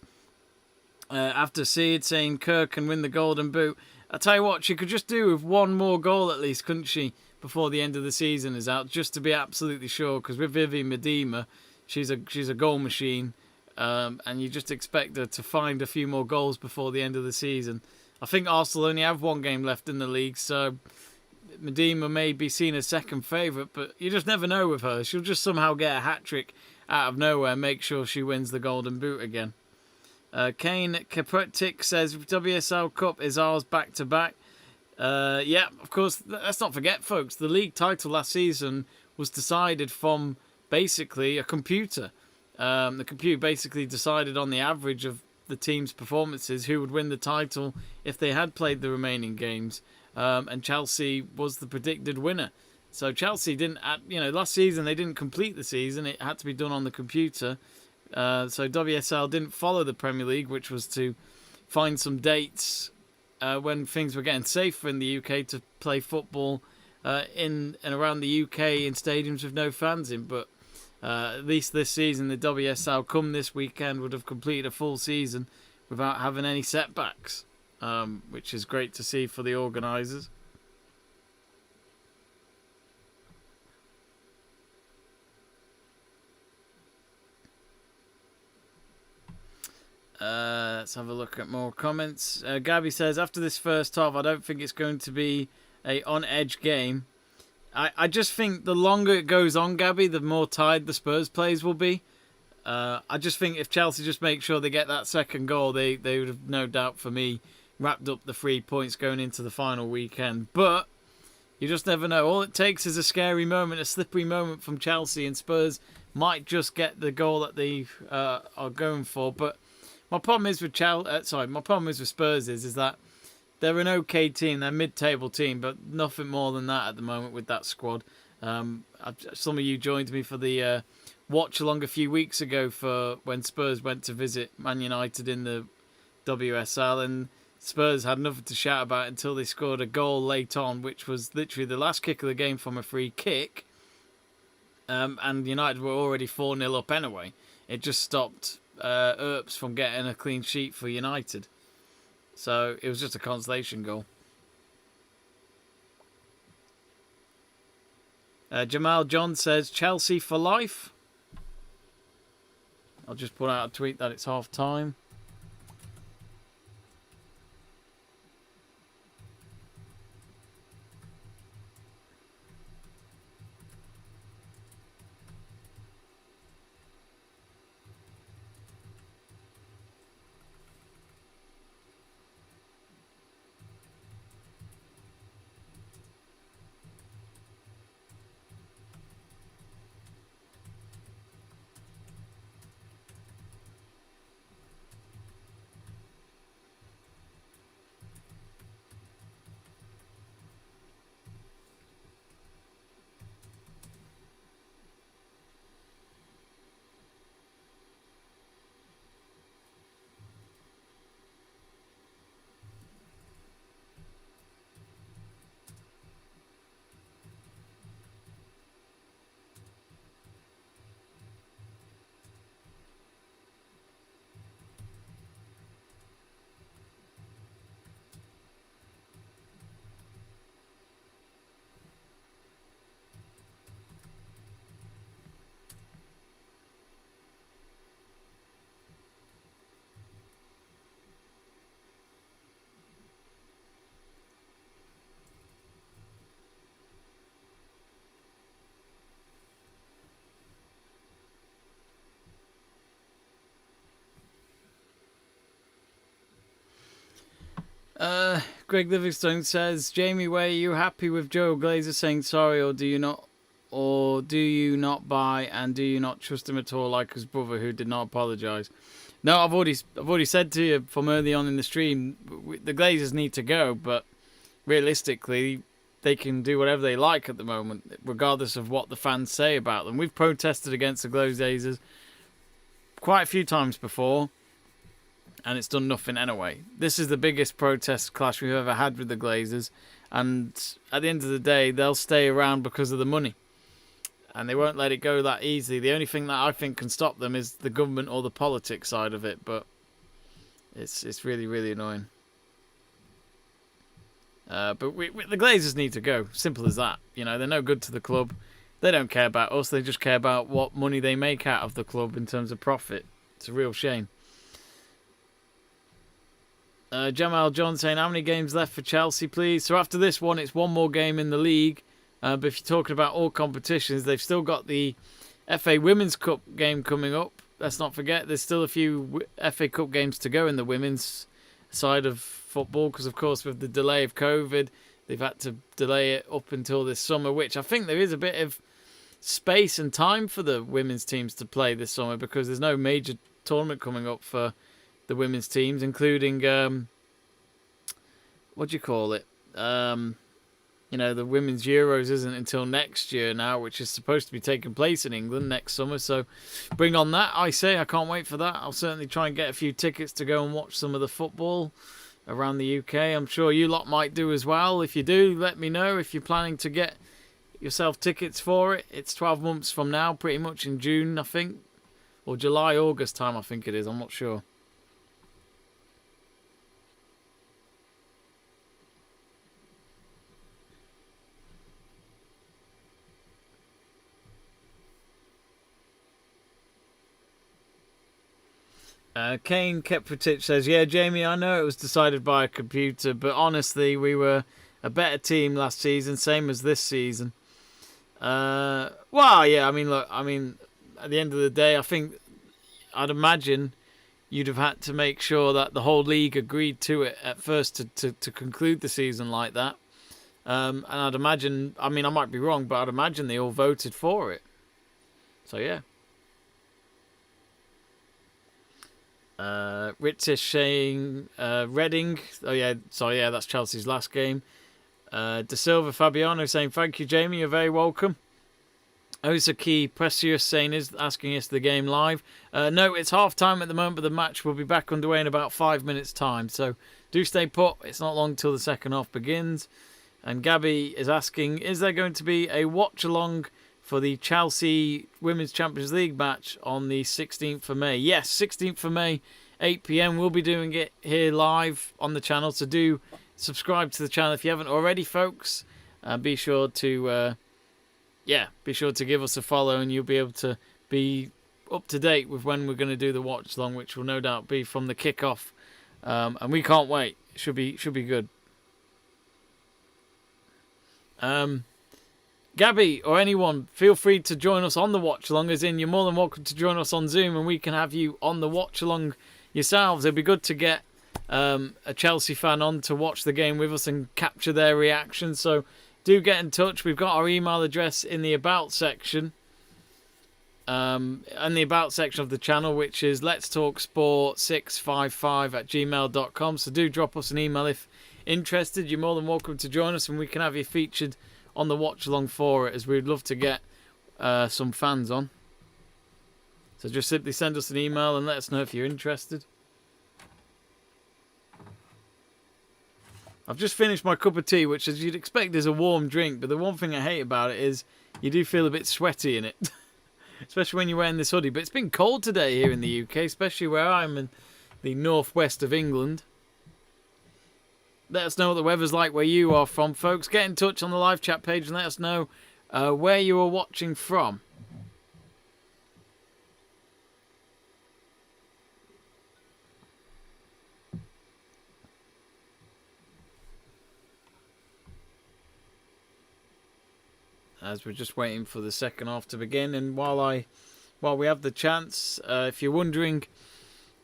After Seed saying Kerr can win the Golden Boot. I tell you what, she could just do with one more goal at least, couldn't she, before the end of the season is out, just to be absolutely sure. Because with Vivi Medema, she's a goal machine, and you just expect her to find a few more goals before the end of the season. I think Arsenal only have one game left in the league, so Medema may be seen as second favourite, but you just never know with her. She'll just somehow get a hat-trick out of nowhere, make sure she wins the Golden Boot again. Kane Kaputik says WSL Cup is ours back-to-back. Yeah, of course, let's not forget, folks, the league title last season was decided from basically a computer. The computer basically decided on the average of the team's performances who would win the title if they had played the remaining games. And Chelsea was the predicted winner. So Chelsea didn't, last season they didn't complete the season. It had to be done on the computer. So WSL didn't follow the Premier League, which was to find some dates when things were getting safer in the UK to play football in and around the UK in stadiums with no fans in. But at least this season, the WSL come this weekend would have completed a full season without having any setbacks, which is great to see for the organisers. Let's have a look at more comments. Gabby says, after this first half, I don't think it's going to be a on-edge game. I just think the longer it goes on, Gabby, the more tired the Spurs players will be. I just think if Chelsea just make sure they get that second goal, they would have, no doubt for me, wrapped up the 3 points going into the final weekend. But you just never know. All it takes is a scary moment, a slippery moment from Chelsea, and Spurs might just get the goal that they are going for. But my problem is with Spurs is that they're an okay team. They're a mid-table team, but nothing more than that at the moment with that squad. Some of you joined me for the watch-along a few weeks ago for when Spurs went to visit Man United in the WSL, and Spurs had nothing to shout about until they scored a goal late on, which was literally the last kick of the game from a free kick. And United were already 4-0 up anyway. It just stopped Earps from getting a clean sheet for United. So it was just a consolation goal. Jamal John says, Chelsea for life. I'll just put out a tweet that it's half time. Greg Livingstone says, Jamie, Way, are you happy with Joe Glazer saying sorry, or do you not? Or do you not buy and do you not trust him at all, like his brother who did not apologise? No, I've already said to you from early on in the stream, the Glazers need to go, but realistically, they can do whatever they like at the moment, regardless of what the fans say about them. We've protested against the Glazers quite a few times before, and it's done nothing anyway. This is the biggest protest clash we've ever had with the Glazers, and at the end of the day, they'll stay around because of the money. And they won't let it go that easily. The only thing that I think can stop them is the government or the politics side of it. But it's really, really annoying. But the Glazers need to go. Simple as that. You know, they're no good to the club. They don't care about us. They just care about what money they make out of the club in terms of profit. It's a real shame. Jamal John saying, how many games left for Chelsea, please? So after this one, it's one more game in the league. But if you're talking about all competitions, they've still got the FA Women's Cup game coming up. Let's not forget, there's still a few FA Cup games to go in the women's side of football. Because, of course, with the delay of COVID, they've had to delay it up until this summer, which I think there is a bit of space and time for the women's teams to play this summer because there's no major tournament coming up for the women's teams, including, what do you call it? You know, the Women's Euros isn't until next year now, which is supposed to be taking place in England next summer. So bring on that, I say. I can't wait for that. I'll certainly try and get a few tickets to go and watch some of the football around the UK. I'm sure you lot might do as well. If you do, let me know if you're planning to get yourself tickets for it. It's 12 months from now, pretty much in June, I think. Or July, August time, I think it is. I'm not sure. Kane Kepretich says, yeah, Jamie, I know it was decided by a computer, but honestly, we were a better team last season, same as this season. Well, yeah, I mean, look, at the end of the day, I think I'd imagine you'd have had to make sure that the whole league agreed to it at first to conclude the season like that. And I'd imagine, I mean, I might be wrong, but I'd imagine they all voted for it. So, yeah. Rich saying Reading. Oh yeah, sorry, yeah, that's Chelsea's last game. De Silva Fabiano saying thank you, Jamie. You're very welcome. Osaki Precious saying is asking us the game live. No, it's half time at the moment, but the match will be back underway in about 5 minutes' time. So do stay put. It's not long till the second half begins. And Gabby is asking, is there going to be a watch along for the Chelsea Women's Champions League match on the 16th of May. Yes, 16th of May, 8 p.m. We'll be doing it here live on the channel. So do subscribe to the channel if you haven't already, folks. Be sure to give us a follow, and you'll be able to be up to date with when we're going to do the watch along, which will no doubt be from the kickoff. And we can't wait. It should be good. Gabby or anyone, feel free to join us on the watch along, as in you're more than welcome to join us on Zoom and we can have you on the watch along yourselves. It'd be good to get a Chelsea fan on to watch the game with us and capture their reaction. So do get in touch. We've got our email address in the about section. And the about section of the channel, which is letstalksport655@gmail.com. So do drop us an email if interested. You're more than welcome to join us and we can have you featured on the watch along for it, as we'd love to get some fans on. So just simply send us an email and let us know if you're interested. I've just finished my cup of tea, which, as you'd expect, is a warm drink, but the one thing I hate about it is you do feel a bit sweaty in it. Especially when you're wearing this hoodie. But it's been cold today here in the UK, especially where I'm in the northwest of England. Let us know what the weather's like where you are from, folks. Get in touch on the live chat page and let us know where you are watching from. As we're just waiting for the second half to begin, and while we have the chance, if you're wondering,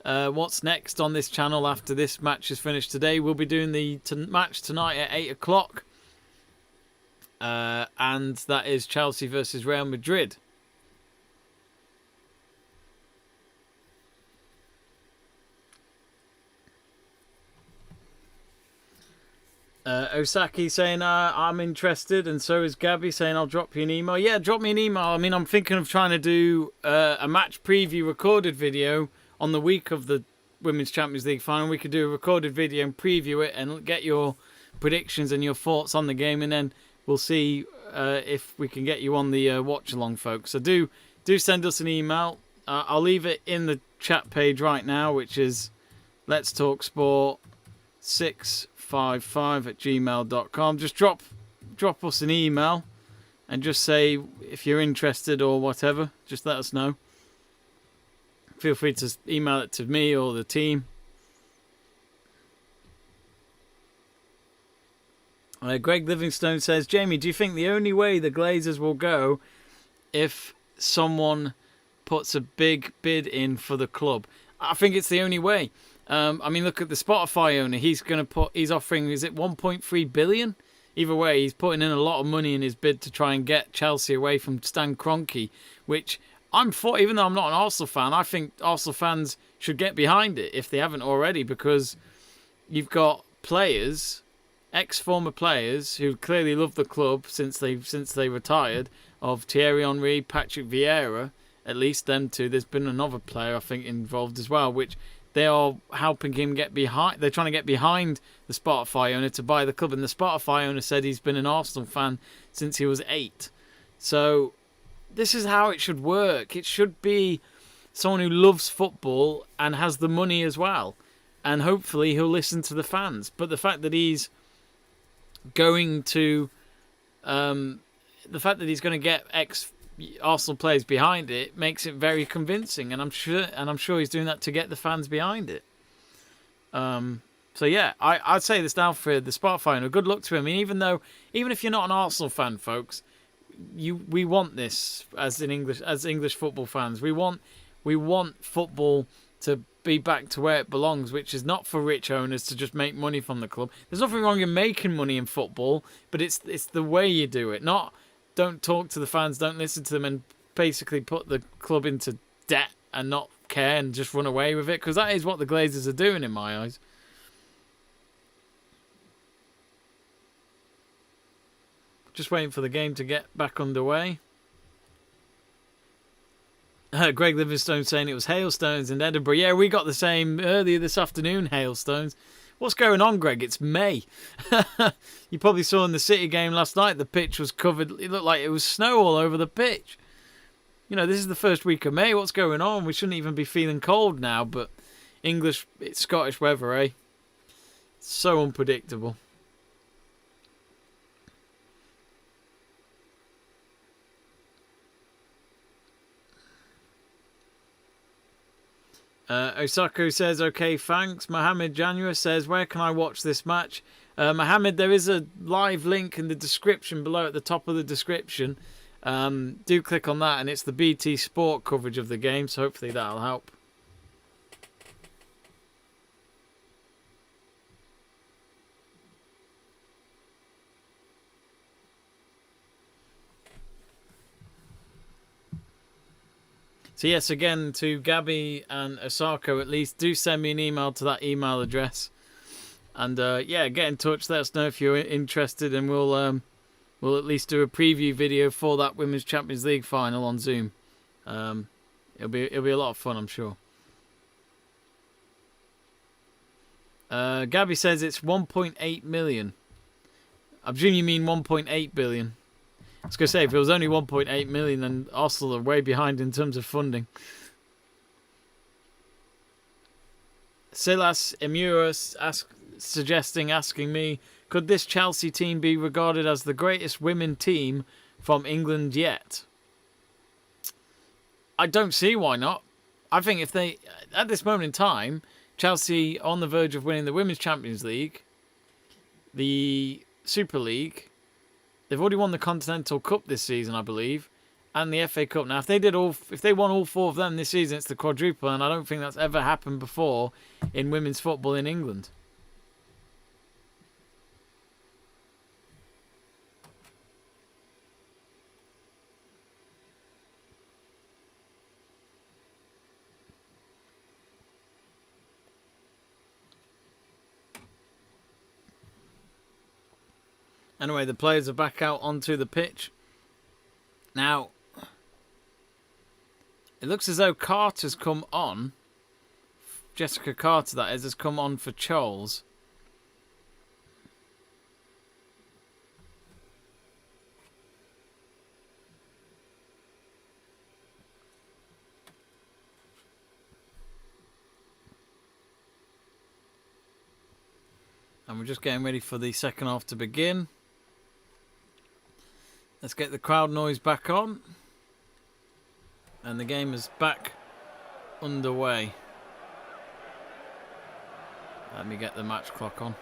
what's next on this channel after this match is finished today. We'll be doing the match tonight at 8 o'clock. And that is Chelsea versus Real Madrid. Osaki saying I'm interested, and so is Gabby saying I'll drop you an email. Yeah, drop me an email. I mean, I'm thinking of trying to do a match preview recorded video on the week of the Women's Champions League final. We could do a recorded video and preview it and get your predictions and your thoughts on the game, and then we'll see if we can get you on the watch along, folks. So do send us an email. I'll leave it in the chat page right now, which is Let's Talk Sport 655@gmail.com. Just drop us an email and just say if you're interested or whatever. Just let us know. Feel free to email it to me or the team. Greg Livingstone says, Jamie, do you think the only way the Glazers will go if someone puts a big bid in for the club? I think it's the only way. I mean, look at the Spotify owner. He's offering, is it 1.3 billion? Either way, he's putting in a lot of money in his bid to try and get Chelsea away from Stan Kroenke, which I'm for. Even though I'm not an Arsenal fan, I think Arsenal fans should get behind it if they haven't already, because you've got players, ex-former players who clearly love the club since they retired, of Thierry Henry, Patrick Vieira, at least them two. There's been another player I think involved as well, which they are helping him get behind. They're trying to get behind the Spotify owner to buy the club, and the Spotify owner said he's been an Arsenal fan since he was 8. So this is how it should work. It should be someone who loves football and has the money as well, and hopefully he'll listen to the fans. But the fact that he's going to get ex-Arsenal players behind it makes it very convincing, and I'm sure he's doing that to get the fans behind it. So yeah, I'd say this now for the Spotify owner. Good luck to him. I mean, even if you're not an Arsenal fan, folks, we want this as English football fans. We want football to be back to where it belongs, which is not for rich owners to just make money from the club. There's nothing wrong in making money in football, but it's the way you do it. Not don't talk to the fans, don't listen to them, and basically put the club into debt and not care and just run away with it, because that is what the Glazers are doing in my eyes. Just waiting for the game to get back underway. Greg Livingstone saying it was hailstones in Edinburgh. Yeah, we got the same earlier this afternoon, hailstones. What's going on, Greg? It's May. You probably saw in the City game last night, the pitch was covered. It looked like it was snow all over the pitch. You know, this is the first week of May. What's going on? We shouldn't even be feeling cold now, but it's Scottish weather, eh? So unpredictable. Osako says, okay, thanks. Mohammed Janua says, where can I watch this match? Mohammed, there is a live link in the description below, at the top of the description. Do click on that, and it's the BT Sport coverage of the game, so hopefully that'll help. So yes, again, to Gabby and Osako, at least, do send me an email to that email address. And yeah, get in touch, let us know if you're interested, and we'll at least do a preview video for that Women's Champions League final on Zoom. It'll be a lot of fun, I'm sure. Gabby says it's 1.8 million. I presume you mean 1.8 billion. I was going to say, if it was only 1.8 million, then Arsenal are way behind in terms of funding. Silas Emuras asking me, could this Chelsea team be regarded as the greatest women team from England yet? I don't see why not. I think if they, at this moment in time, Chelsea on the verge of winning the Women's Champions League, the Super League. They've already won the Continental Cup this season, I believe. and the FA Cup. Now, if they won all 4 of them this season, it's the quadruple, and I don't think that's ever happened before in women's football in England. Anyway, the players are back out onto the pitch. Now, it looks as though Carter's come on. Jessica Carter, that is, has come on for Charles. And we're just getting ready for the second half to begin. Let's get the crowd noise back on. And the game is back underway. Let me get the match clock on.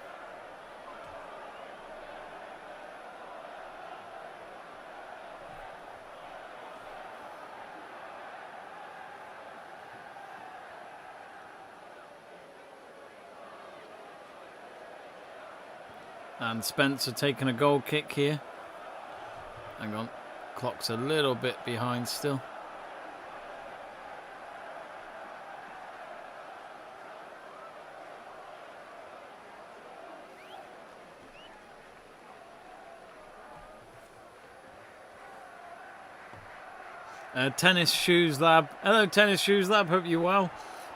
And Spencer taking a goal kick here. Hang on, clock's a little bit behind still. Tennis Shoes Lab. Hello, Tennis Shoes Lab. Hope you're well.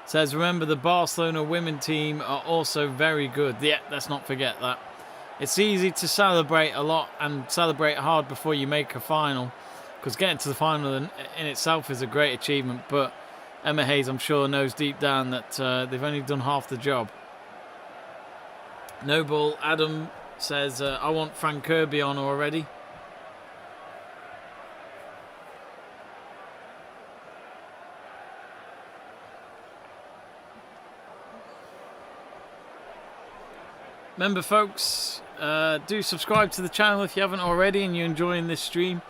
Says, remember the Barcelona women team are also very good. Yeah, let's not forget that. It's easy to celebrate a lot and celebrate hard before you make a final, because getting to the final in itself is a great achievement. But Emma Hayes, I'm sure, knows deep down that they've only done half the job. Noble Adam says, I want Frank Kirby on already. Remember, folks, do subscribe to the channel if you haven't already and you're enjoying this stream.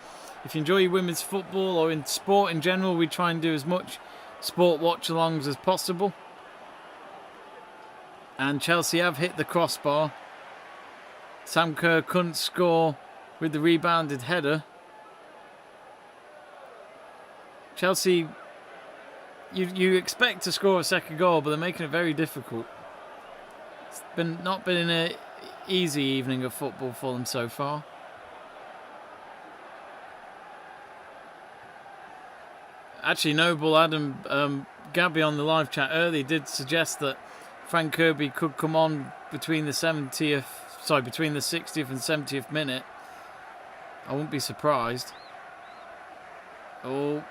If you enjoy women's football or in sport in general, we try and do as much sport watch-alongs as possible. And Chelsea have hit the crossbar. Sam Kerr couldn't score with the rebounded header. Chelsea, you expect to score a second goal, but they're making it very difficult. It's not been an easy evening of football for them so far. Actually, Noble Adam Gabby on the live chat earlier did suggest that Frank Kirby could come on between the 60th and 70th minute. I wouldn't be surprised. Oh,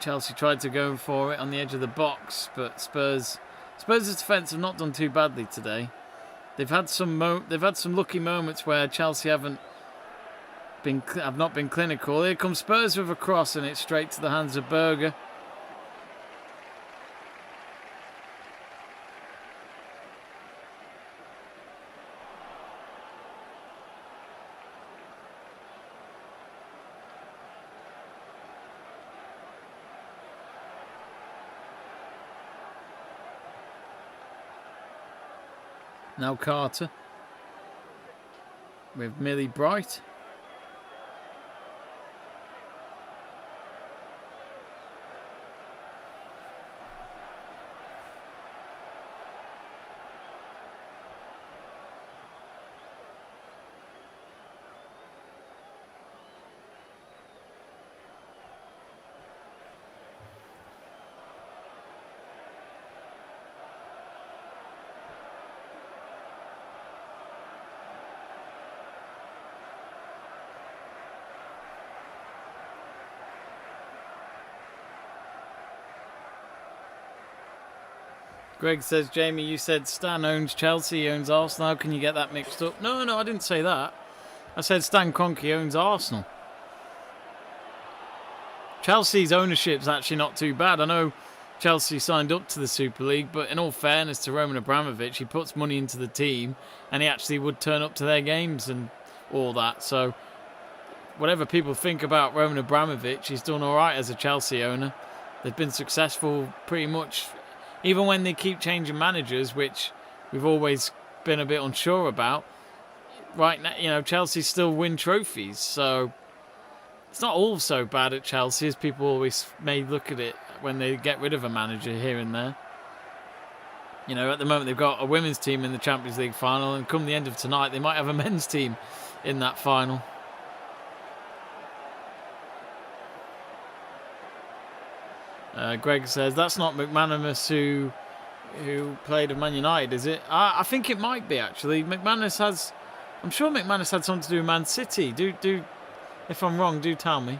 Chelsea tried to go for it on the edge of the box, but Spurs' defence have not done too badly today. They've had some lucky moments where Chelsea have not been clinical. Here comes Spurs with a cross, and it's straight to the hands of Berger. Now Carter with Millie Bright. Greg says, Jamie, you said Stan owns Chelsea, he owns Arsenal. How can you get that mixed up? No, I didn't say that. I said Stan Kroenke owns Arsenal. Chelsea's ownership's actually not too bad. I know Chelsea signed up to the Super League, but in all fairness to Roman Abramovich, he puts money into the team and he actually would turn up to their games and all that. So whatever people think about Roman Abramovich, he's done all right as a Chelsea owner. They've been successful pretty much, even when they keep changing managers, which we've always been a bit unsure about. Right now, Chelsea still win trophies, so it's not all so bad at Chelsea as people always may look at it when they get rid of a manager here and there. At the moment they've got a women's team in the Champions League final, and come the end of tonight they might have a men's team in that final. Greg says that's not McManus who played at Man United, is it? I think it might be, actually. I'm sure McManus had something to do with Man City. Do if I'm wrong, do tell me.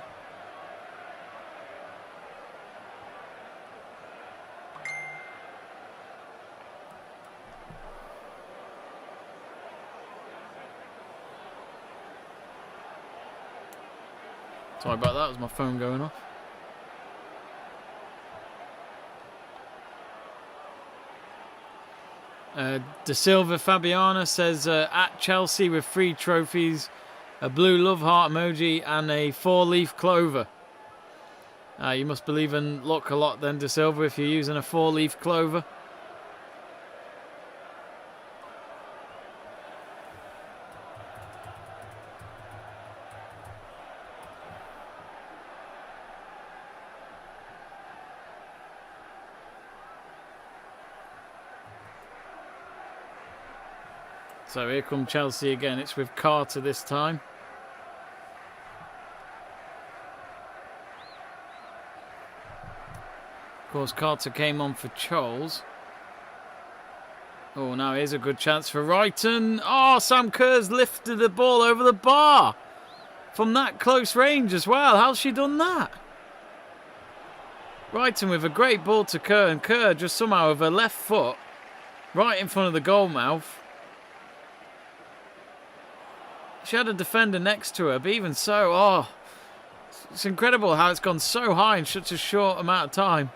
Sorry about that, it was my phone going off. De Silva Fabiana says, at Chelsea with 3 trophies, a blue love heart emoji and a 4-leaf clover. You must believe in luck a lot then, De Silva, if you're using a 4-leaf clover. So here come Chelsea again. It's with Carter this time. Of course, Carter came on for Charles. Oh, now here's a good chance for Wrighton. Oh, Sam Kerr's lifted the ball over the bar from that close range as well. How's she done that? Wrighton with a great ball to Kerr, and Kerr just somehow with her left foot right in front of the goal mouth. She had a defender next to her, but even so, it's incredible how it's gone so high in such a short amount of time.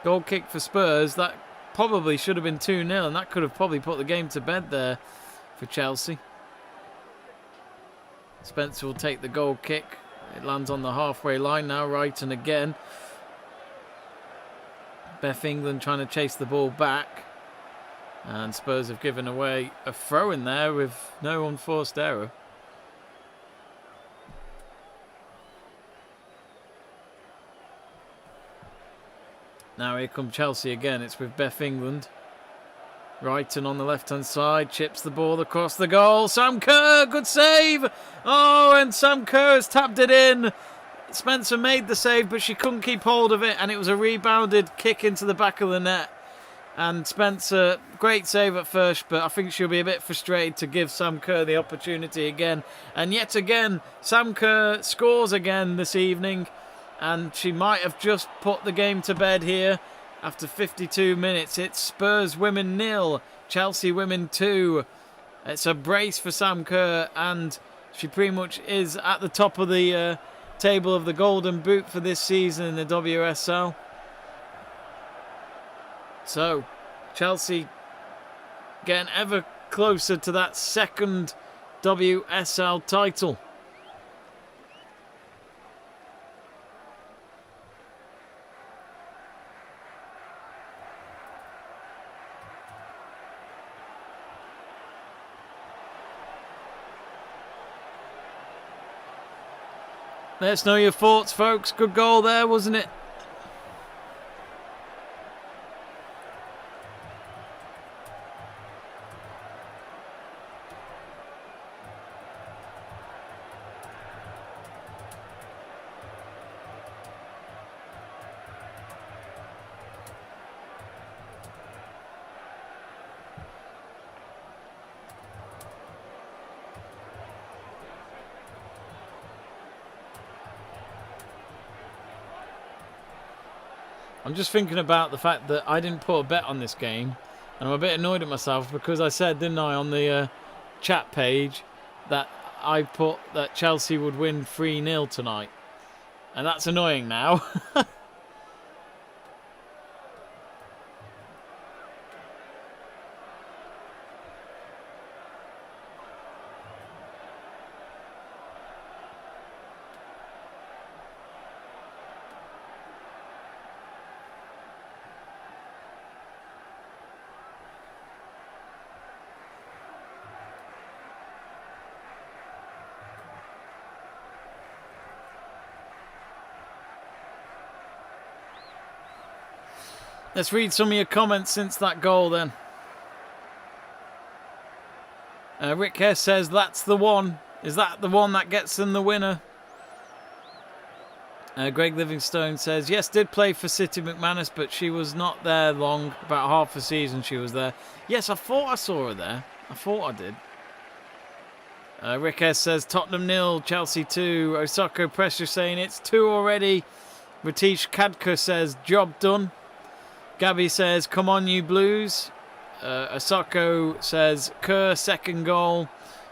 Goal kick for Spurs. That probably should have been 2-0, and that could have probably put the game to bed there for Chelsea. Spencer will take the goal kick. It lands on the halfway line now, Wrighton again. Beth England trying to chase the ball back. And Spurs have given away a throw in there with no unforced error. Now here come Chelsea again. It's with Beth England. Wrighton on the left-hand side. Chips the ball across the goal. Sam Kerr, good save. Oh, and Sam Kerr has tapped it in. Spencer made the save, but she couldn't keep hold of it. And it was a rebounded kick into the back of the net. And Spencer, great save at first, but I think she'll be a bit frustrated to give Sam Kerr the opportunity again. And yet again, Sam Kerr scores again this evening. And she might have just put the game to bed here after 52 minutes. It's Spurs women 0, Chelsea women 2. It's a brace for Sam Kerr, and she pretty much is at the top of the table of the Golden Boot for this season in the WSL. So, Chelsea getting ever closer to that second WSL title. Let us know your thoughts, folks. Good goal there, wasn't it? I'm just thinking about the fact that I didn't put a bet on this game, and I'm a bit annoyed at myself because I said, didn't I, on the chat page that I put that Chelsea would win 3-0 tonight, and that's annoying now. Let's read some of your comments since that goal then. Rick Hess says, that's the one. Is that the one that gets them the winner? Greg Livingstone says, yes, did play for City McManus, but she was not there long. About half a season she was there. Yes, I thought I saw her there. I thought I did. Rick S says, Tottenham 0, Chelsea 2. Osako Pressure saying, it's 2 already. Ratish Kadka says, job done. Gabby says, come on you Blues. Osako says, Kerr, second goal.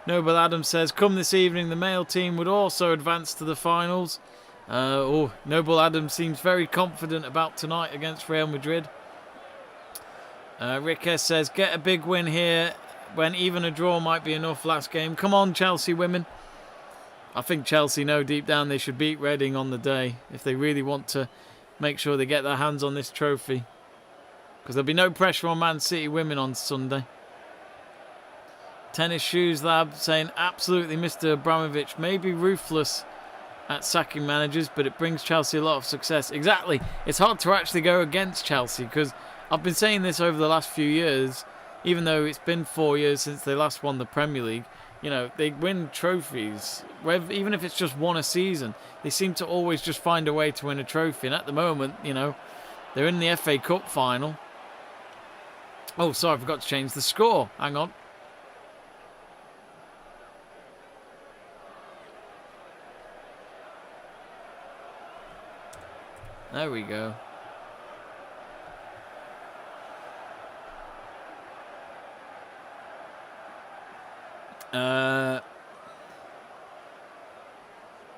Noble Adam says, come this evening, the male team would also advance to the finals. Noble Adam seems very confident about tonight against Real Madrid. Rick S says, get a big win here when even a draw might be enough last game. Come on, Chelsea women. I think Chelsea know deep down they should beat Reading on the day if they really want to make sure they get their hands on this trophy. Because there'll be no pressure on Man City women on Sunday. Tennis Shoes Lab saying, absolutely, Mr. Abramovich may be ruthless at sacking managers, but it brings Chelsea a lot of success. Exactly. It's hard to actually go against Chelsea because I've been saying this over the last few years, even though it's been 4 years since they last won the Premier League. You know, they win trophies, even if it's just one a season. They seem to always just find a way to win a trophy. And at the moment, you know, they're in the FA Cup final. Oh, sorry, I forgot to change the score. Hang on. There we go.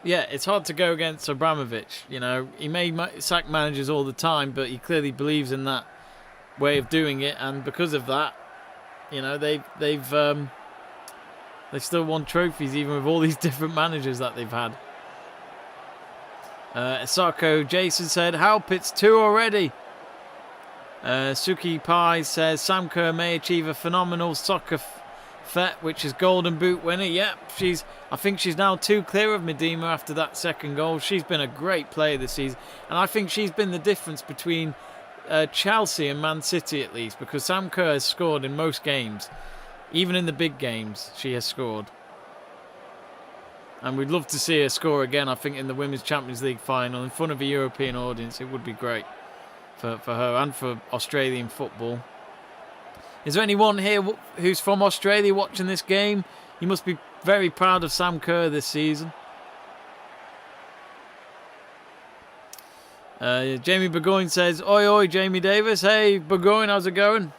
Yeah, it's hard to go against Abramovich. You know, he may sack managers all the time, but he clearly believes in that way of doing it, and because of that, you know, they've still won trophies even with all these different managers that they've had. Sarko Jason said, help, it's 2 already. Suki Pai says, Sam Kerr may achieve a phenomenal soccer fet, which is Golden Boot winner. Yep, I think she's now 2 clear of Medina after that second goal. She's been a great player this season, and I think she's been the difference between Chelsea and Man City at least, because Sam Kerr has scored in most games. Even in the big games, she has scored. And we'd love to see her score again, I think, in the Women's Champions League final in front of a European audience. It would be great for her and for Australian football. Is there anyone here who's from Australia watching this game? You must be very proud of Sam Kerr this season. Jamie Burgoyne says, oi, oi, Jamie Davies. Hey, Burgoyne, how's it going?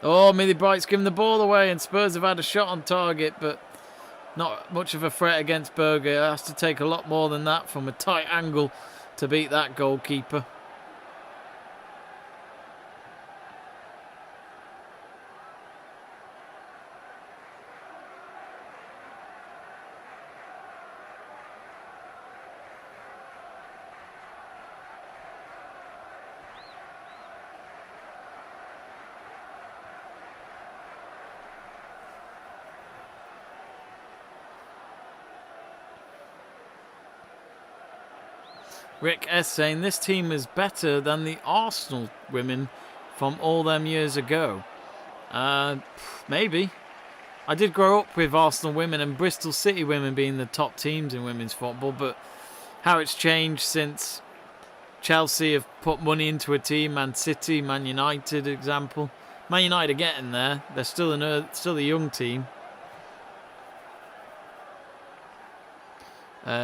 Oh, Millie Bright's given the ball away, and Spurs have had a shot on target, but not much of a threat against Berger. It has to take a lot more than that from a tight angle to beat that goalkeeper. Rick S saying, this team is better than the Arsenal women from all them years ago. Maybe. I did grow up with Arsenal women and Bristol City women being the top teams in women's football, but how it's changed since Chelsea have put money into a team, Man City, Man United example. Man United are getting there. They're still a young team.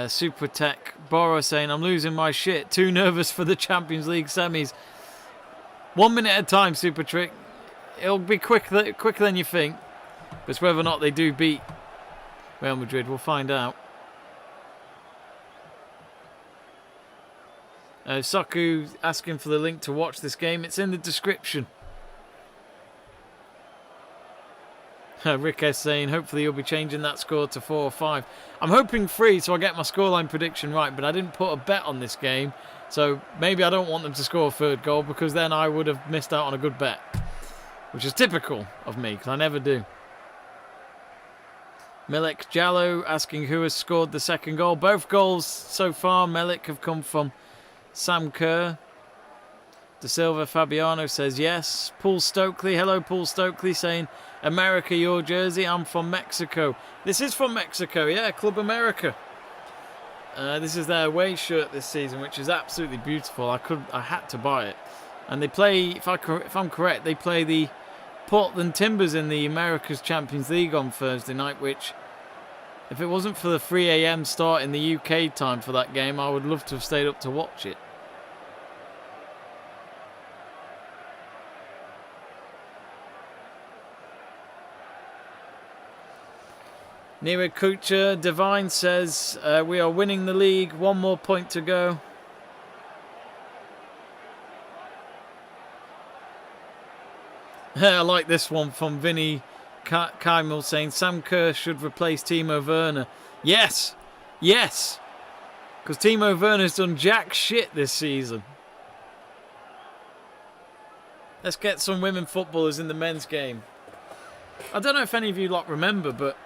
Super Tech Boro saying, I'm losing my shit. Too nervous for the Champions League semis. 1 minute at a time, Super Trick. It'll be quicker than you think. But it's whether or not they do beat Real Madrid. We'll find out. Saku asking for the link to watch this game. It's in the description. Rick S saying, hopefully you'll be changing that score to 4 or 5. I'm hoping 3 so I get my scoreline prediction right, but I didn't put a bet on this game, so maybe I don't want them to score a 3rd goal, because then I would have missed out on a good bet, which is typical of me, because I never do. Melik Jallo asking who has scored the 2nd goal. Both goals so far, Melik, have come from Sam Kerr. De Silva Fabiano says yes. Paul Stokely, hello Paul Stokely, saying, America, your jersey. I'm from Mexico. This is from Mexico, yeah, Club America. This is their away shirt this season, which is absolutely beautiful. I had to buy it. And they play, if I'm correct, they play the Portland Timbers in the America's Champions League on Thursday night, which, if it wasn't for the 3 a.m. start in the UK time for that game, I would love to have stayed up to watch it. Nira Kucha Divine says, we are winning the league. 1 more point to go. I like this one from Vinny Keimel saying, Sam Kerr should replace Timo Werner. Yes! Yes! Because Timo Werner's done jack shit this season. Let's get some women footballers in the men's game. I don't know if any of you lot remember, but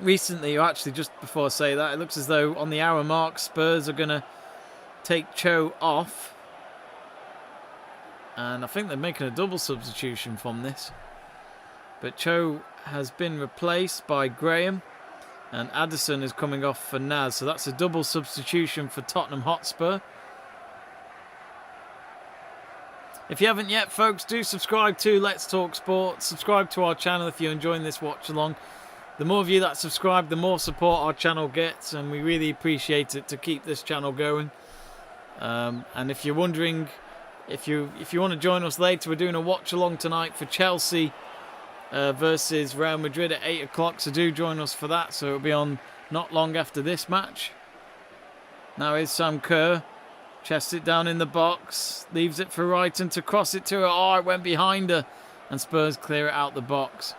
recently, or actually just before I say that, it looks as though on the hour mark, Spurs are going to take Cho off. And I think they're making a double substitution from this. But Cho has been replaced by Graham. And Addison is coming off for Naz. So that's a double substitution for Tottenham Hotspur. If you haven't yet, folks, do subscribe to Let's Talk Sport. Subscribe to our channel if you're enjoying this watch along. The more of you that subscribe, the more support our channel gets. And we really appreciate it to keep this channel going. And if you're wondering, if you want to join us later, we're doing a watch along tonight for Chelsea versus Real Madrid at 8 o'clock. So do join us for that. So it'll be on not long after this match. Now here's Sam Kerr. Chests it down in the box. Leaves it for Wrighton to cross it to her. Oh, it went behind her. And Spurs clear it out the box.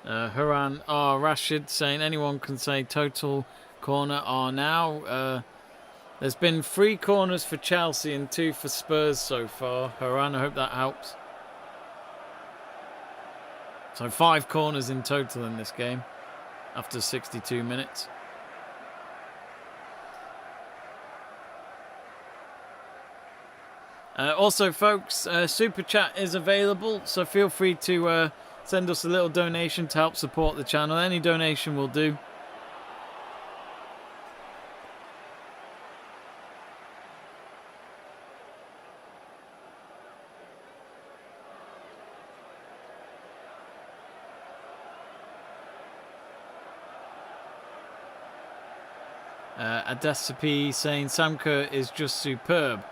Haran Rashid saying anyone can say total corner now. There's been 3 corners for Chelsea and 2 for Spurs so far. Haran, I hope that helps. So 5 corners in total in this game after 62 minutes. Also, folks, Super Chat is available, so feel free to send us a little donation to help support the channel. Any donation will do. Adesipi saying Samka is just superb.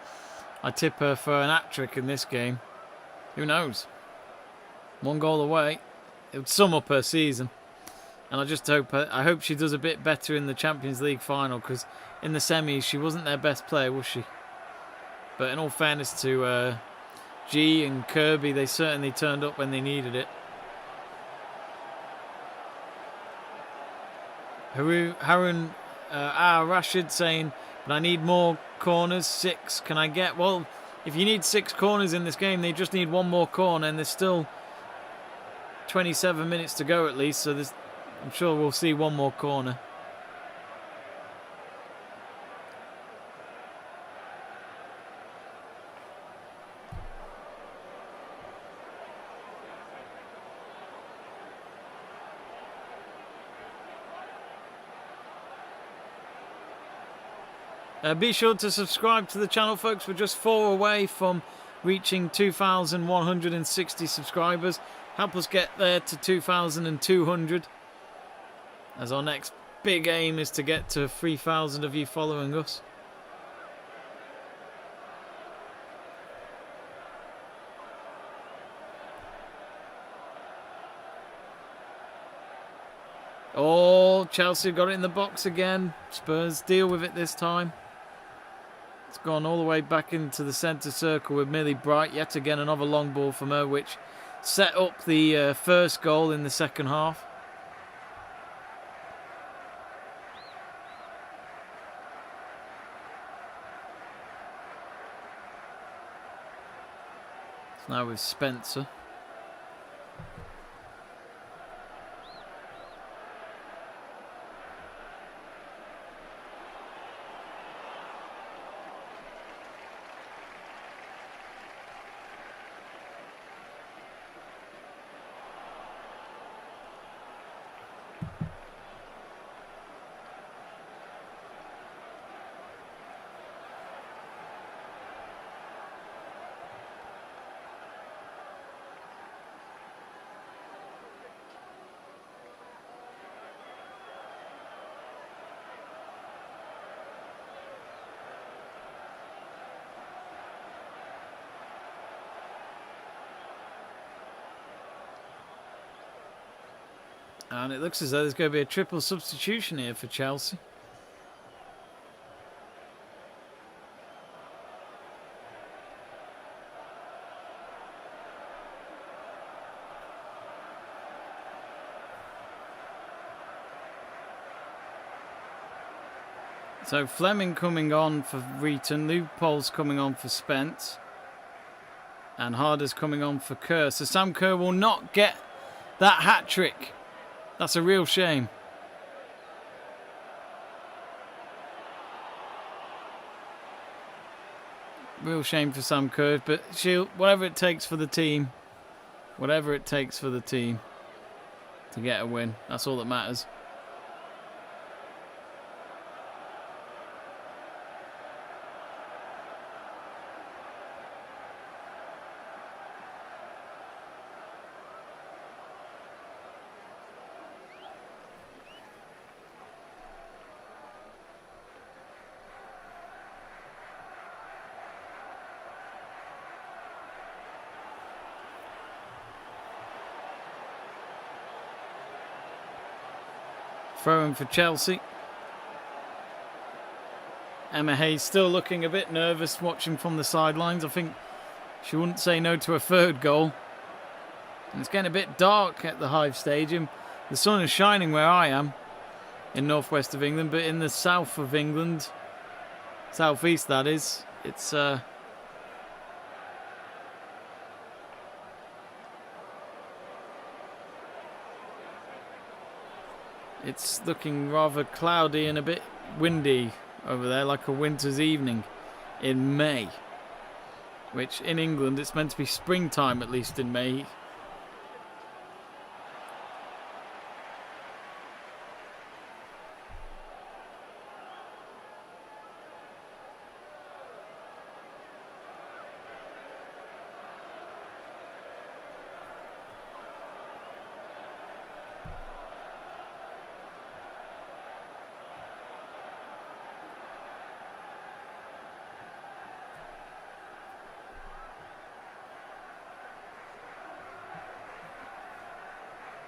I tip her for an hat-trick in this game. Who knows? 1 goal away. It would sum up her season. And I just hope she does a bit better in the Champions League final, because in the semis she wasn't their best player, was she? But in all fairness to G and Kirby, they certainly turned up when they needed it. Harun Rashid saying, but I need more corners. 6 can I get? Well, if you need 6 corners in this game, they just need 1 more corner, and there's still 27 minutes to go at least, so I'm sure we'll see 1 more corner. Be sure to subscribe to the channel, folks. We're just 4 away from reaching 2,160 subscribers. Help us get there to 2,200. As our next big aim is to get to 3,000 of you following us. Oh, Chelsea got it in the box again. Spurs deal with it this time. It's gone all the way back into the centre circle with Millie Bright. Yet again, another long ball from her, which set up the first goal in the second half. Now with Spencer. And it looks as though there's going to be a triple substitution here for Chelsea. So Fleming coming on for Reeton, Leopold's coming on for Spence, and Harder's coming on for Kerr. So Sam Kerr will not get that hat-trick. That's a real shame. Real shame for Sam Kerr, but whatever it takes for the team, whatever it takes for the team to get a win, that's all that matters. Throwing for Chelsea. Emma Hayes still looking a bit nervous watching from the sidelines. I think she wouldn't say no to a third goal. And it's getting a bit dark at the Hive Stadium. The sun is shining where I am in northwest of England, but in the south of England, southeast that is, it's looking rather cloudy and a bit windy over there, like a winter's evening in May. Which in England, it's meant to be springtime, at least in May.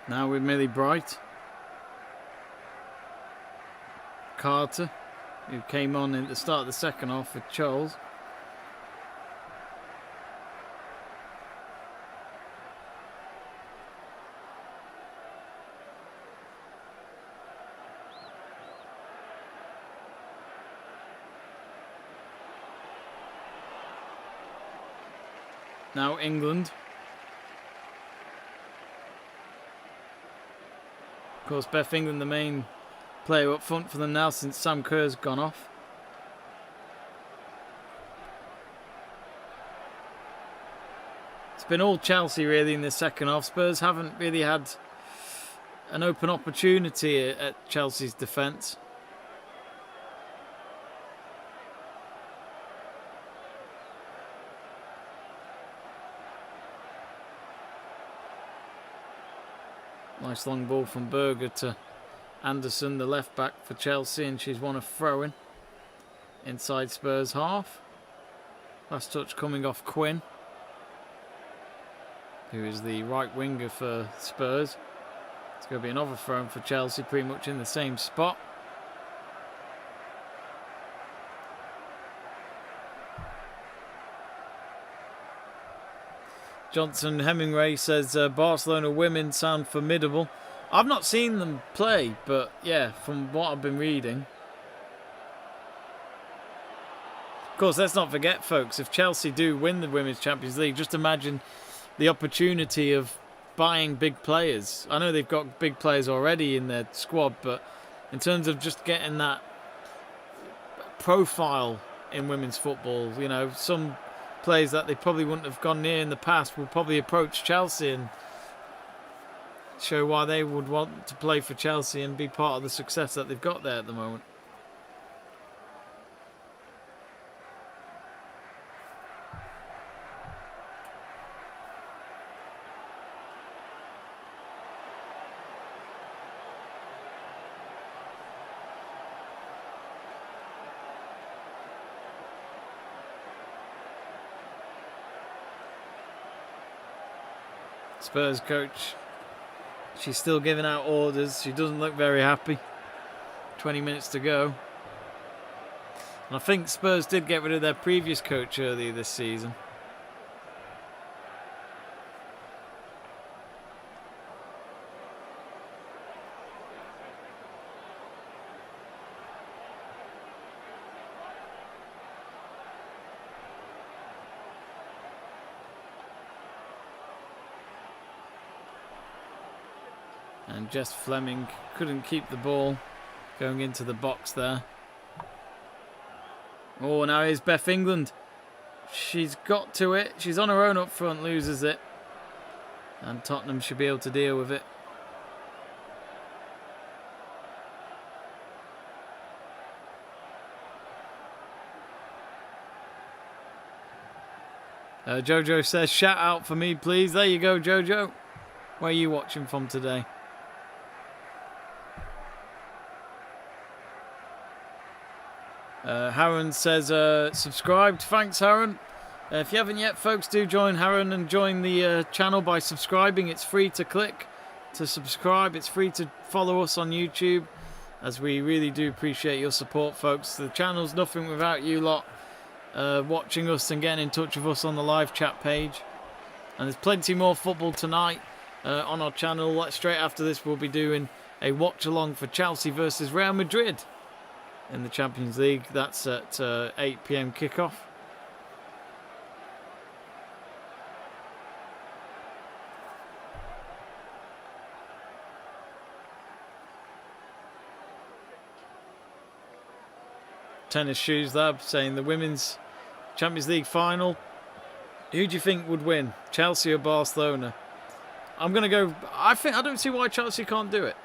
Now with Millie Bright. Carter, who came on at the start of the second half with Charles. Now England. Of course, Beth England, the main player up front for them now since Sam Kerr's gone off. It's been all Chelsea really in the second half. Spurs haven't really had an open opportunity at Chelsea's defence. Nice long ball from Berger to Anderson, the left back for Chelsea, and she's won a throw-in inside Spurs half. Last touch coming off Quinn, who is the right winger for Spurs. It's going to be another throw-in for Chelsea, pretty much in the same spot. Johnson Hemingway says Barcelona women sound formidable. I've not seen them play, but yeah, from what I've been reading. Of course, let's not forget, folks, if Chelsea do win the Women's Champions League, just imagine the opportunity of buying big players. I know they've got big players already in their squad, but in terms of just getting that profile in women's football, you know, some players that they probably wouldn't have gone near in the past will probably approach Chelsea and show why they would want to play for Chelsea and be part of the success that they've got there at the moment. Spurs coach, she's still giving out orders. She doesn't look very happy. 20 minutes to go. And I think Spurs did get rid of their previous coach earlier this season. And Jess Fleming couldn't keep the ball going into the box there. Oh, now here's Beth England. She's got to it. She's on her own up front, loses it. And Tottenham should be able to deal with it. Jojo says, shout out for me, please. There you go, Jojo. Where are you watching from today? Harron says, subscribed. Thanks, Harron. If you haven't yet, folks, do join Harron and join the channel by subscribing. It's free to click to subscribe. It's free to follow us on YouTube, as we really do appreciate your support, folks. The channel's nothing without you lot watching us and getting in touch with us on the live chat page. And there's plenty more football tonight on our channel. Straight after this, we'll be doing a watch-along for Chelsea versus Real Madrid in the Champions League. That's at 8 PM kickoff. Tennis Shoes Lab saying the Women's Champions League final. Who do you think would win, Chelsea or Barcelona? I'm going to go... I don't see why Chelsea can't do it.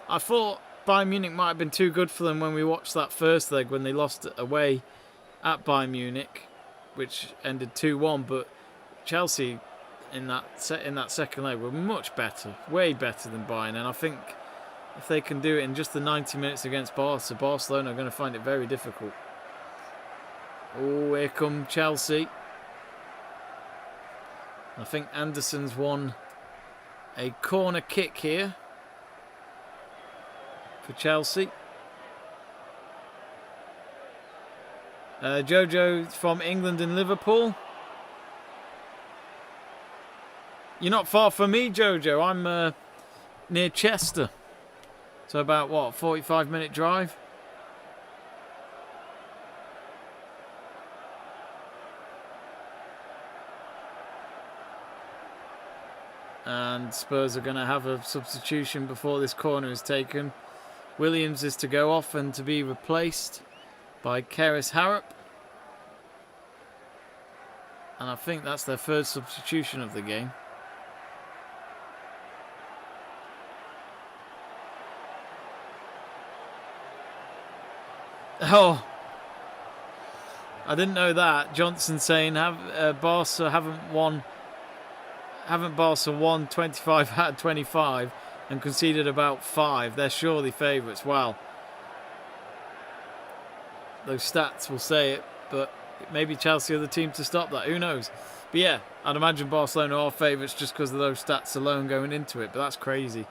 I thought Bayern Munich might have been too good for them when we watched that first leg when they lost away at Bayern Munich, which ended 2-1. But Chelsea in that second leg were much better, way better than Bayern. And I think if they can do it in just the 90 minutes against Barcelona are going to find it very difficult. Oh, here come Chelsea. I think Anderson's won a corner kick here for Chelsea. Jojo from England and Liverpool. You're not far from me, Jojo. I'm near Chester. So about, what, 45-minute drive? And Spurs are going to have a substitution before this corner is taken. Williams is to go off and to be replaced by Keris Harrop. And I think that's their third substitution of the game. Oh, I didn't know that. Johnson saying Barca haven't won 25 out of 25 and conceded about 5. They're surely favourites. Wow. Those stats will say it, but maybe Chelsea are the team to stop that. Who knows? But yeah, I'd imagine Barcelona are favourites just because of those stats alone going into it. But that's crazy.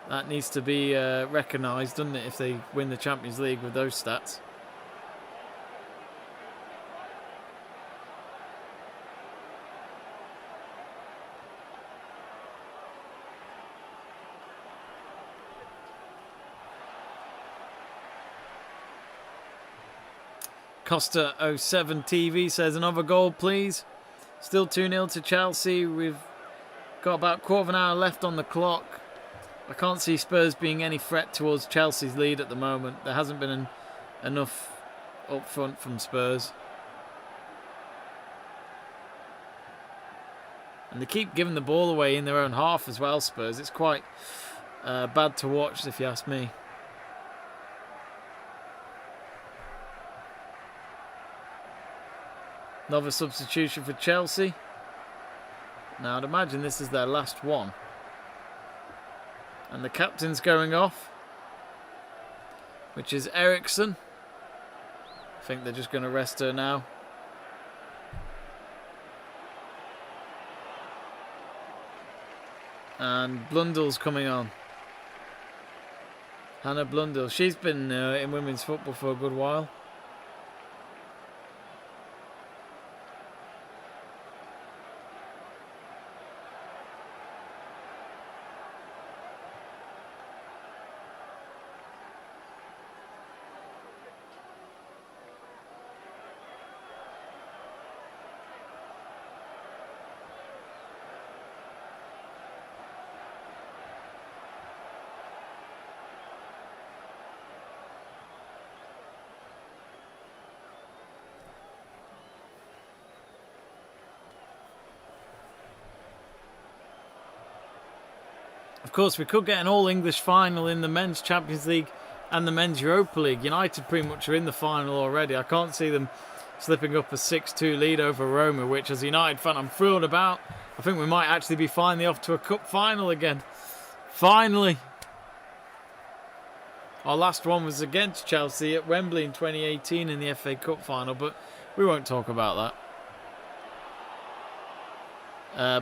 That needs to be recognised, doesn't it, if they win the Champions League with those stats. Costa07 TV says another goal, please. Still 2-0 to Chelsea. We've got about a quarter of an hour left on the clock. I can't see Spurs being any threat towards Chelsea's lead at the moment. There hasn't been enough up front from Spurs. And they keep giving the ball away in their own half as well, Spurs. It's quite bad to watch, if you ask me. Another substitution for Chelsea. Now, I'd imagine this is their last one. And the captain's going off, which is Eriksson. I think they're just going to rest her now. And Blundell's coming on. Hannah Blundell. She's been in women's football for a good while. Of course, we could get an all-English final in the Men's Champions League and the Men's Europa League. United pretty much are in the final already. I can't see them slipping up a 6-2 lead over Roma, which as a United fan I'm thrilled about. I think we might actually be finally off to a cup final again. Finally. Our last one was against Chelsea at Wembley in 2018 in the FA Cup final, but we won't talk about that.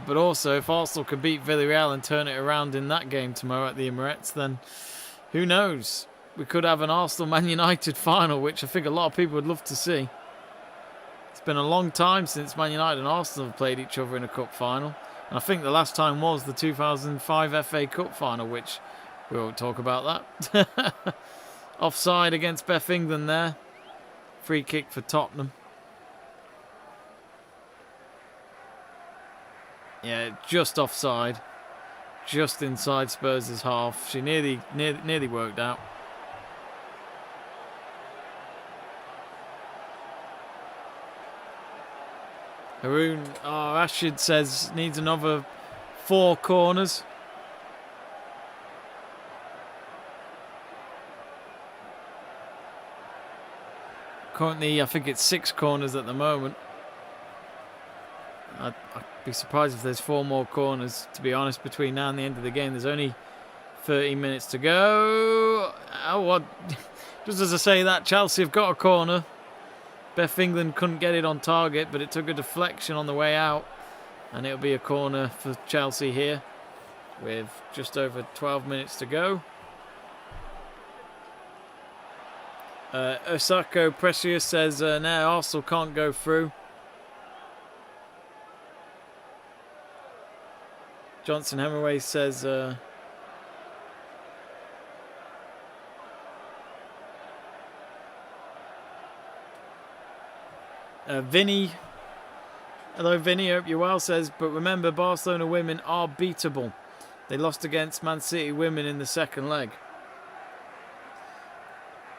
But also, if Arsenal could beat Villarreal and turn it around in that game tomorrow at the Emirates, then who knows? We could have an Arsenal-Man United final, which I think a lot of people would love to see. It's been a long time since Man United and Arsenal have played each other in a cup final. And I think the last time was the 2005 FA Cup final, which we won't talk about that. Offside against Beth England there. Free kick for Tottenham. Yeah, just offside. Just inside Spurs' half. She nearly worked out. Haroon Rashid says needs another 4 corners. Currently, I think it's 6 corners at the moment. I'd be surprised if there's 4 more corners, to be honest, between now and the end of the game. There's only 30 minutes to go. Oh, what? Just as I say that, Chelsea have got a corner. Beth England couldn't get it on target, but it took a deflection on the way out. And it'll be a corner for Chelsea here with just over 12 minutes to go. Osako Precious says, no, Arsenal can't go through. Johnson Hemingway says, Vinny, hello Vinny, hope you're well, says, but remember Barcelona women are beatable. They lost against Man City women in the second leg.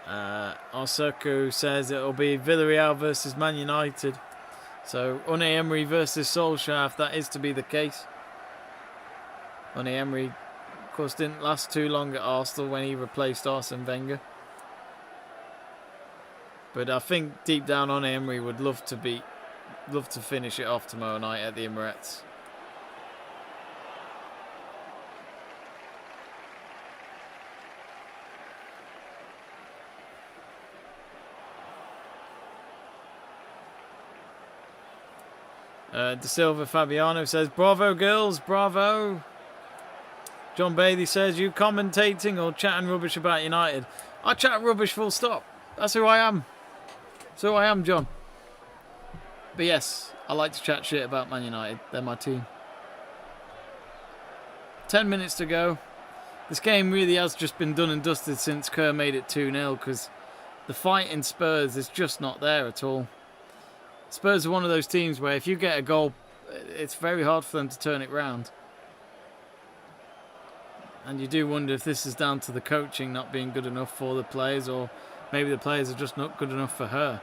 Osako says it'll be Villarreal versus Man United. So Unai Emery versus Solskjaer, if that is to be the case. Unai Emery, of course, didn't last too long at Arsenal when he replaced Arsene Wenger. But I think deep down Unai Emery would love to finish it off tomorrow night at the Emirates. De Silva Fabiano says, bravo girls, bravo. John Bailey says, you commentating or chatting rubbish about United? I chat rubbish full stop. That's who I am. That's who I am, John. But yes, I like to chat shit about Man United. They're my team. 10 minutes to go. This game really has just been done and dusted since Kerr made it 2-0 because the fight in Spurs is just not there at all. Spurs are one of those teams where if you get a goal, it's very hard for them to turn it round. And you do wonder if this is down to the coaching not being good enough for the players, or maybe the players are just not good enough for her.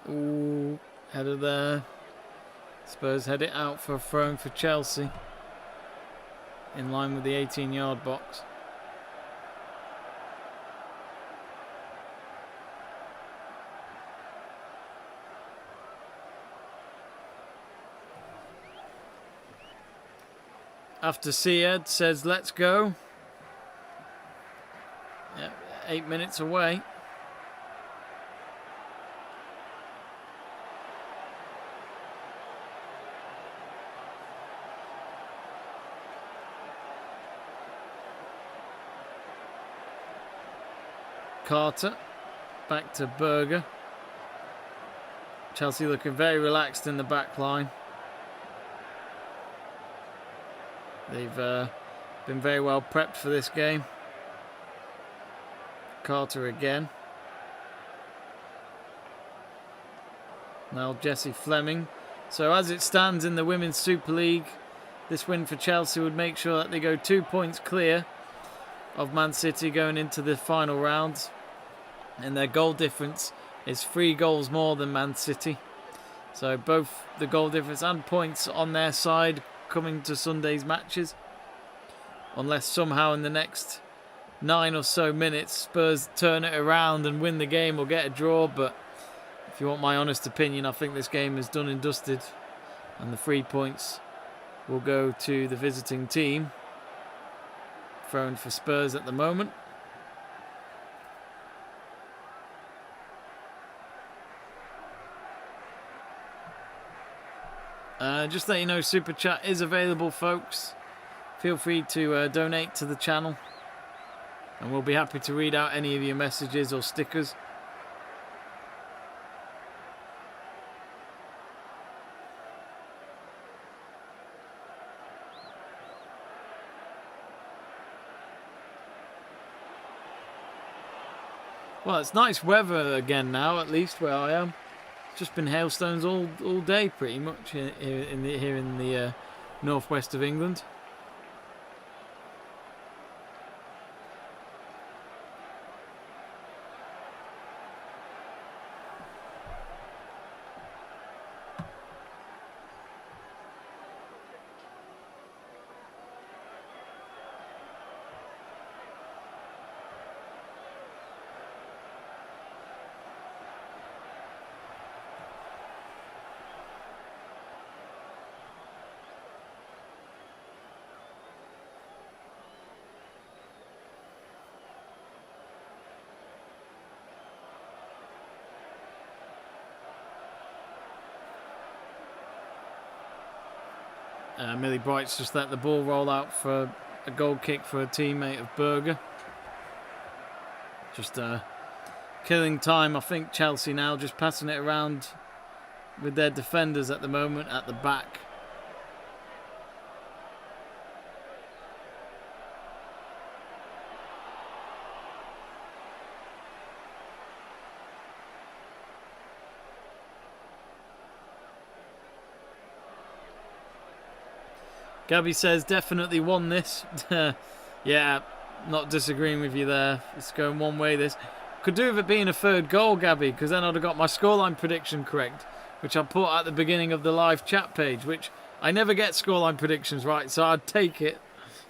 Ooh, header there. Spurs head it out for a throw for Chelsea. In line with the 18-yard box. After Syed says, let's go. Yep, 8 minutes away. Carter, back to Berger. Chelsea looking very relaxed in the back line. They've been very well prepped for this game. Carter again. Now Jesse Fleming. So as it stands in the Women's Super League, this win for Chelsea would make sure that they go 2 points clear of Man City going into the final round. And their goal difference is 3 goals more than Man City. So both the goal difference and points on their side coming to Sunday's matches. Unless somehow in the next 9 or so minutes Spurs turn it around and win the game or get a draw. But if you want my honest opinion, I think this game is done and dusted. And the 3 points will go to the visiting team. Thrown for Spurs at the moment. Just let you know, Super Chat is available, folks. Feel free to donate to the channel. And we'll be happy to read out any of your messages or stickers. Well, it's nice weather again now, at least where I am. It's just been hailstones all day, pretty much, here in the northwest of England. Millie Bright's just let the ball roll out for a goal kick for a teammate of Berger. Just killing time, I think. Chelsea now just passing it around with their defenders at the moment at the back. Gabby says definitely won this. Yeah, not disagreeing with you there. It's going one way this. Could do with it being a third goal, Gabby, because then I'd have got my scoreline prediction correct, which I put at the beginning of the live chat page, which I never get scoreline predictions right, so I'd take it,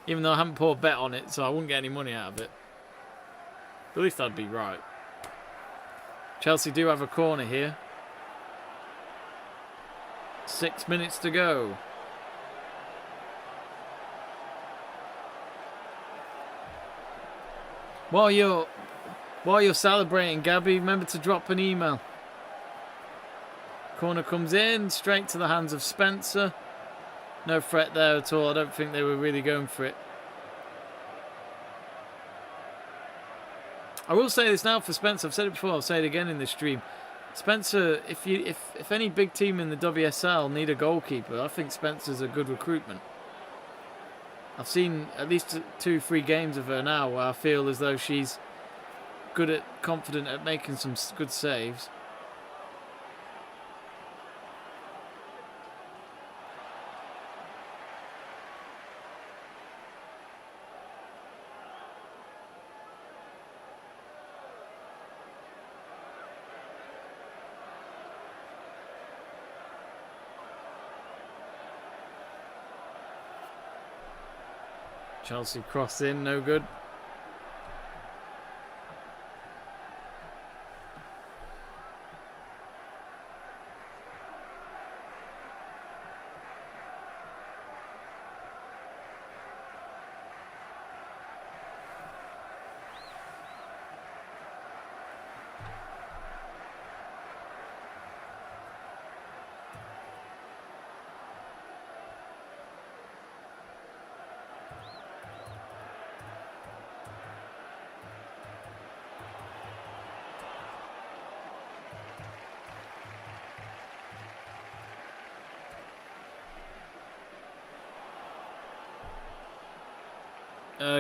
even though I haven't put a bet on it, so I wouldn't get any money out of it. But at least I'd be right. Chelsea do have a corner here. 6 minutes to go. While you're celebrating, Gabby, remember to drop an email. Corner comes in, straight to the hands of Spencer. No threat there at all. I don't think they were really going for it. I will say this now for Spencer. I've said it before. I'll say it again in this stream. Spencer, if any big team in the WSL need a goalkeeper, I think Spencer's a good recruitment. I've seen at least 2-3 games of her now where I feel as though she's confident at making some good saves. Chelsea cross in, no good.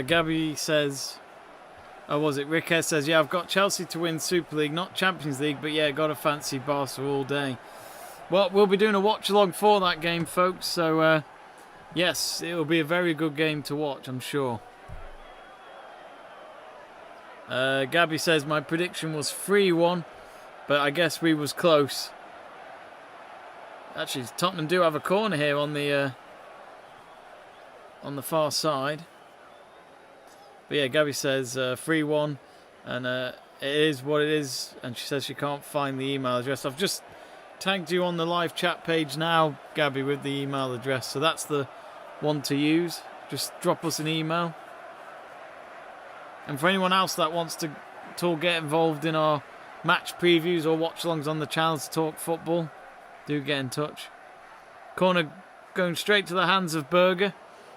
Gabby says, oh, was it? Riquez says, yeah, I've got Chelsea to win Super League, not Champions League, but yeah, got to fancy Barca all day. Well, we'll be doing a watch along for that game, folks. So, yes, it will be a very good game to watch, I'm sure. Gabby says, my prediction was 3-1, but I guess we was close. Actually, Tottenham do have a corner here on the far side. But yeah, Gabby says 3-1, and it is what it is. And she says she can't find the email address. I've just tagged you on the live chat page now, Gabby, with the email address. So that's the one to use. Just drop us an email. And for anyone else that wants to get involved in our match previews or watch-alongs on the channel to talk football, do get in touch. Corner going straight to the hands of Berger,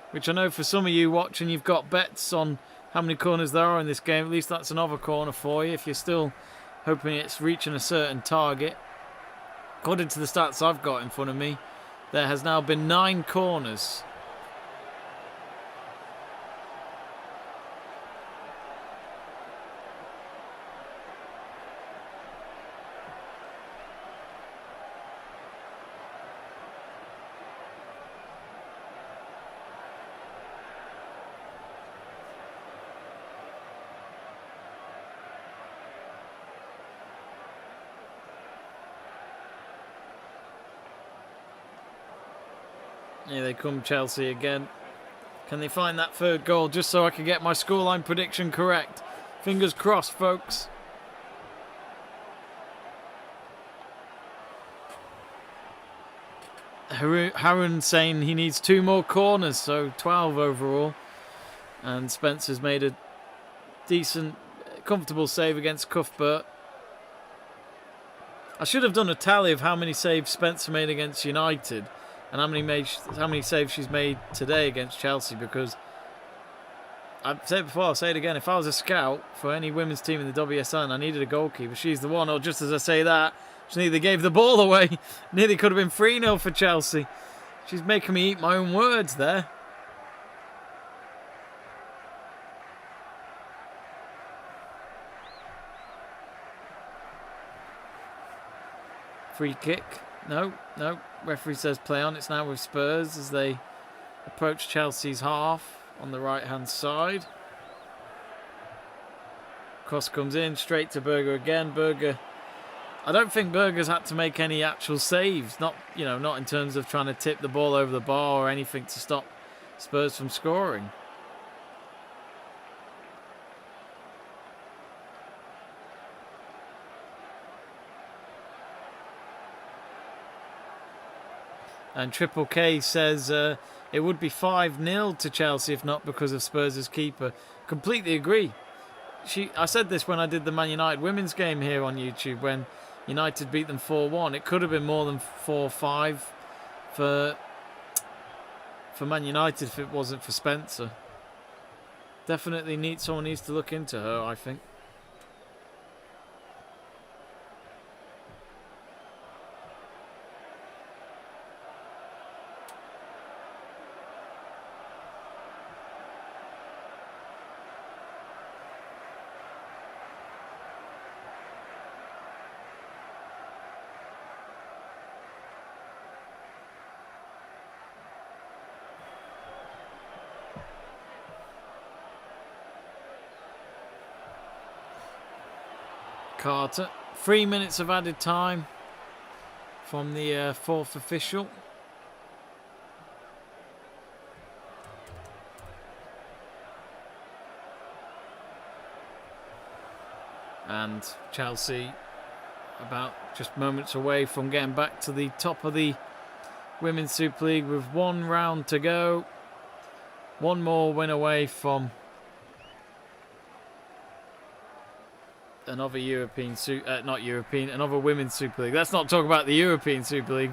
which I know for some of you watching, you've got bets on how many corners there are in this game. At least that's another corner for you if you're still hoping it's reaching a certain target. According to the stats I've got in front of me, there has now been 9 corners. Here they come, Chelsea again. Can they find that third goal just so I can get my scoreline prediction correct? Fingers crossed, folks. Harun saying he needs 2 more corners, so 12 overall. And Spencer's made a decent, comfortable save against Cuthbert. I should have done a tally of how many saves Spencer made against United and how many saves she's made today against Chelsea, because I've said it before, I'll say it again, if I was a scout for any women's team in the WSL and I needed a goalkeeper, she's the one. Or just as I say that, she nearly gave the ball away. Nearly could have been 3-0 for Chelsea. She's making me eat my own words there. Free kick. No. Referee says play on. It's now with Spurs as they approach Chelsea's half on the right-hand side. Cross comes in, straight to Berger again. Berger, I don't think Berger's had to make any actual saves. Not in terms of trying to tip the ball over the bar or anything to stop Spurs from scoring. And Triple K says it would be 5-0 to Chelsea if not because of Spurs' keeper. Completely agree. I said this when I did the Man United women's game here on YouTube, when United beat them 4-1. It could have been more than 4-5 for Man United if it wasn't for Spencer. Definitely someone needs to look into her, I think. Carter. 3 minutes of added time from the fourth official. And Chelsea about just moments away from getting back to the top of the Women's Super League with 1 round to go. One more win away from another another Women's Super League. Let's not talk about the European Super League.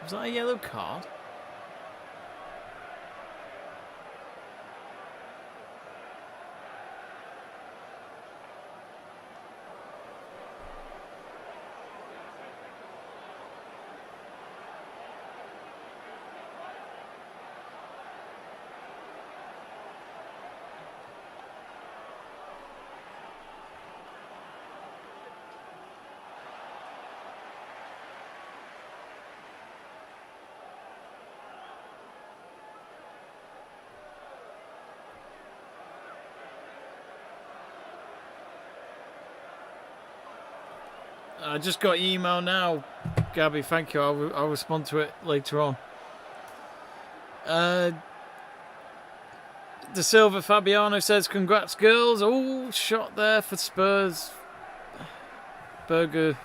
Was that a yellow card? I just got your email now, Gabby. Thank you. I'll respond to it later on. De Silva Fabiano says, congrats, girls. Oh, shot there for Spurs. Berger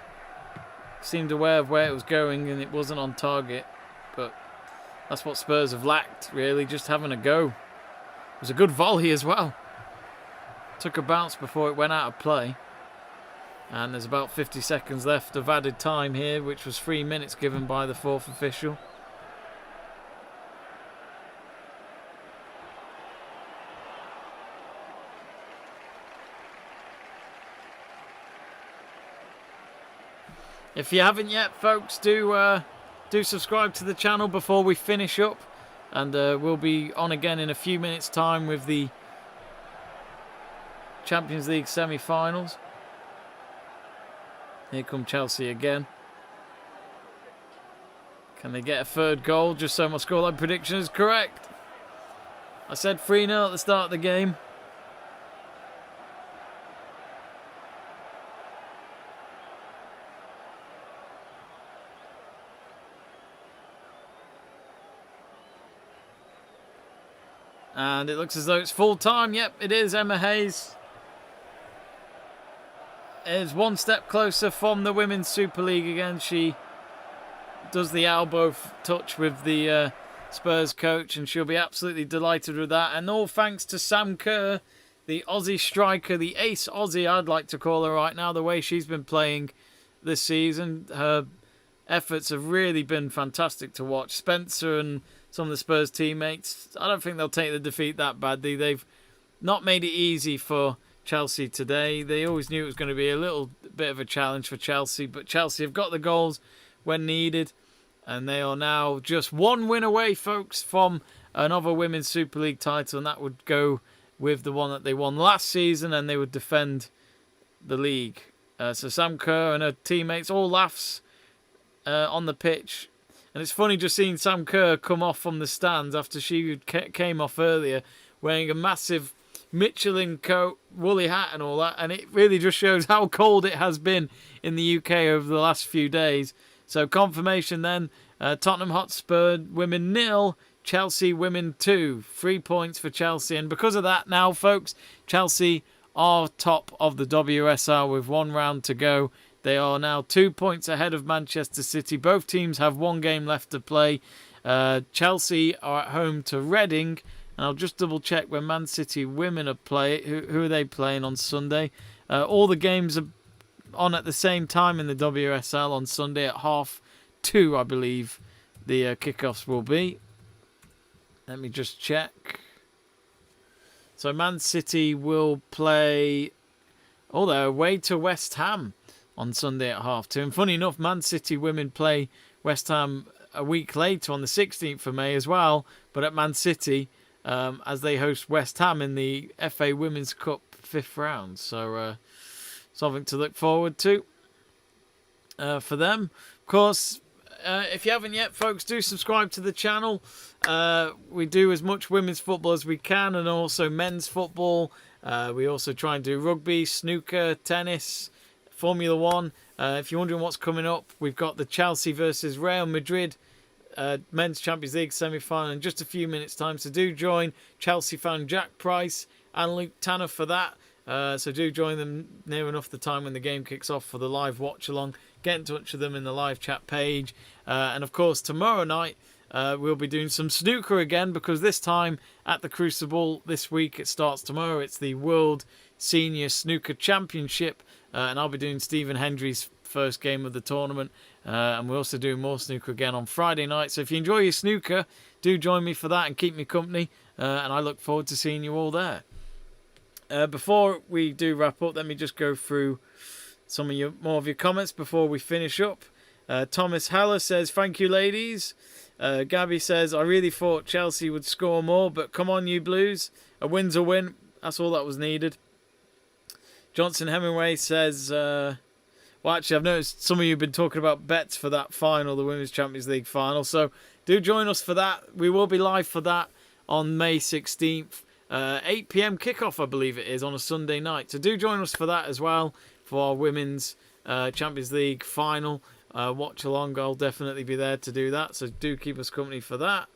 seemed aware of where it was going and it wasn't on target. But that's what Spurs have lacked, really, just having a go. It was a good volley as well. Took a bounce before it went out of play. And there's about 50 seconds left of added time here, which was 3 minutes given by the fourth official. If you haven't yet, folks, do subscribe to the channel before we finish up. And we'll be on again in a few minutes' time with the Champions League semi-finals. Here come Chelsea again. Can they get a third goal? Just so my scoreline prediction is correct. I said 3-0 at the start of the game. And it looks as though it's full time. Yep, it is. Emma Hayes is one step closer from the Women's Super League again. She does the elbow touch with the Spurs coach, and she'll be absolutely delighted with that. And all thanks to Sam Kerr, the Aussie striker, the ace Aussie, I'd like to call her right now, the way she's been playing this season. Her efforts have really been fantastic to watch. Spencer and some of the Spurs teammates, I don't think they'll take the defeat that badly. They've not made it easy for Chelsea today. They always knew it was going to be a little bit of a challenge for Chelsea, but Chelsea have got the goals when needed, and they are now just one win away, folks, from another Women's Super League title, and that would go with the one that they won last season, and they would defend the league. So Sam Kerr and her teammates, all laughs on the pitch, and it's funny just seeing Sam Kerr come off from the stands after she came off earlier wearing a massive Michelin coat, woolly hat and all that, and it really just shows how cold it has been in the UK over the last few days. So confirmation then, Tottenham Hotspur women 0, Chelsea women 2. 3 points for Chelsea. And because of that now, folks, Chelsea are top of the WSL with 1 round to go. They are now 2 points ahead of Manchester City. Both teams have 1 game left to play. Chelsea are at home to Reading. And I'll just double check when Man City women are playing. Who are they playing on Sunday? All the games are on at the same time in the WSL on Sunday at 2:30, I believe the kickoffs will be. Let me just check. So Man City will play... Oh, they're away to West Ham on Sunday at 2:30. And funny enough, Man City women play West Ham a week later on the 16th of May as well. But at Man City, as they host West Ham in the FA Women's Cup 5th round. So something to look forward to for them. Of course, if you haven't yet, folks, do subscribe to the channel. We do as much women's football as we can, and also men's football. We also try and do rugby, snooker, tennis, Formula 1. If you're wondering what's coming up, we've got the Chelsea versus Real Madrid Men's Champions League semi-final in just a few minutes' time. So do join Chelsea fan Jack Price and Luke Tanner for that. So do join them near enough the time when the game kicks off for the live watch-along. Get in touch with them in the live chat page. And of course, tomorrow night, we'll be doing some snooker again, because this time at the Crucible this week, it starts tomorrow. It's the World Senior Snooker Championship. And I'll be doing Stephen Hendry's first game of the tournament. And we're also doing more snooker again on Friday night. So if you enjoy your snooker, do join me for that and keep me company. And I look forward to seeing you all there. Before we do wrap up, let me just go through some of more of your comments before we finish up. Thomas Haller says, thank you, ladies. Gabby says, I really thought Chelsea would score more, but come on, you Blues. A win's a win. That's all that was needed. Johnson Hemingway says, well, actually, I've noticed some of you have been talking about bets for that final, the Women's Champions League final. So do join us for that. We will be live for that on May 16th. 8 p.m. kickoff, I believe it is, on a Sunday night. So do join us for that as well, for our Women's Champions League final. Watch along. I'll definitely be there to do that. So do keep us company for that.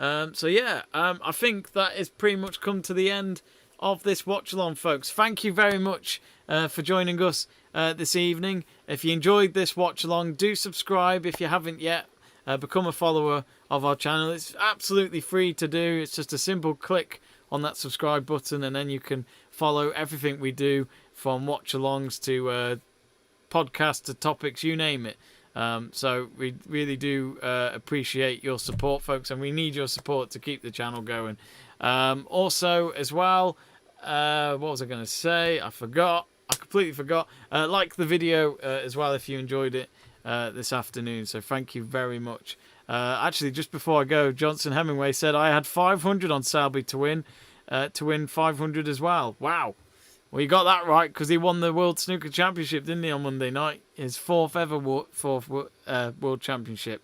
I think that has pretty much come to the end of this watch along, folks. Thank you very much for joining us this evening. If you enjoyed this watch along, do subscribe if you haven't yet. Become a follower of our channel. It's absolutely free to do. It's just a simple click on that subscribe button, and then you can follow everything we do, from watch alongs to podcasts to topics, you name it. So we really do appreciate your support, folks, and we need your support to keep the channel going. Also, as well, what was I going to say? I completely forgot. Like the video as well if you enjoyed it this afternoon. So thank you very much. Actually, just before I go, Johnson Hemingway said I had 500 on Selby to win 500 as well. Wow. Well, you got that right, because he won the World Snooker Championship, didn't he, on Monday night? His fourth ever World Championship.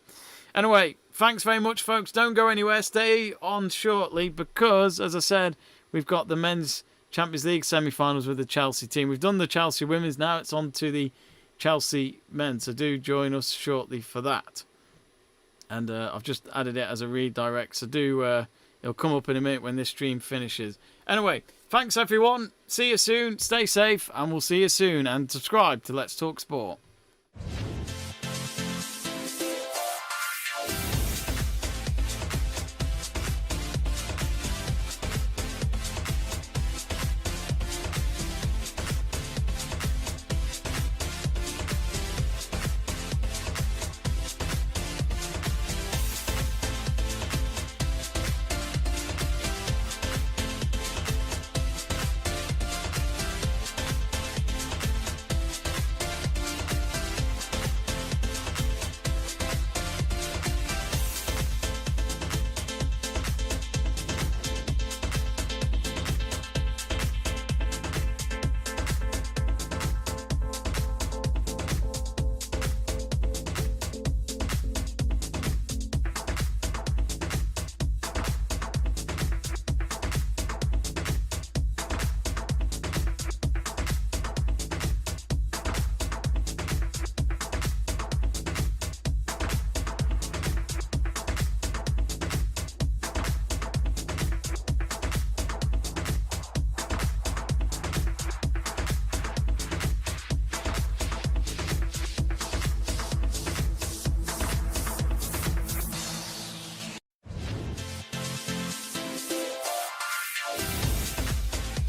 Anyway, thanks very much, folks. Don't go anywhere. Stay on shortly, because, as I said, we've got the Men's Champions League semi-finals with the Chelsea team. We've done the Chelsea women's. Now it's on to the Chelsea men. So do join us shortly for that. And I've just added it as a redirect. So do... it'll come up in a minute when this stream finishes. Anyway, thanks everyone. See you soon. Stay safe, and we'll see you soon. And subscribe to Let's Talk Sport.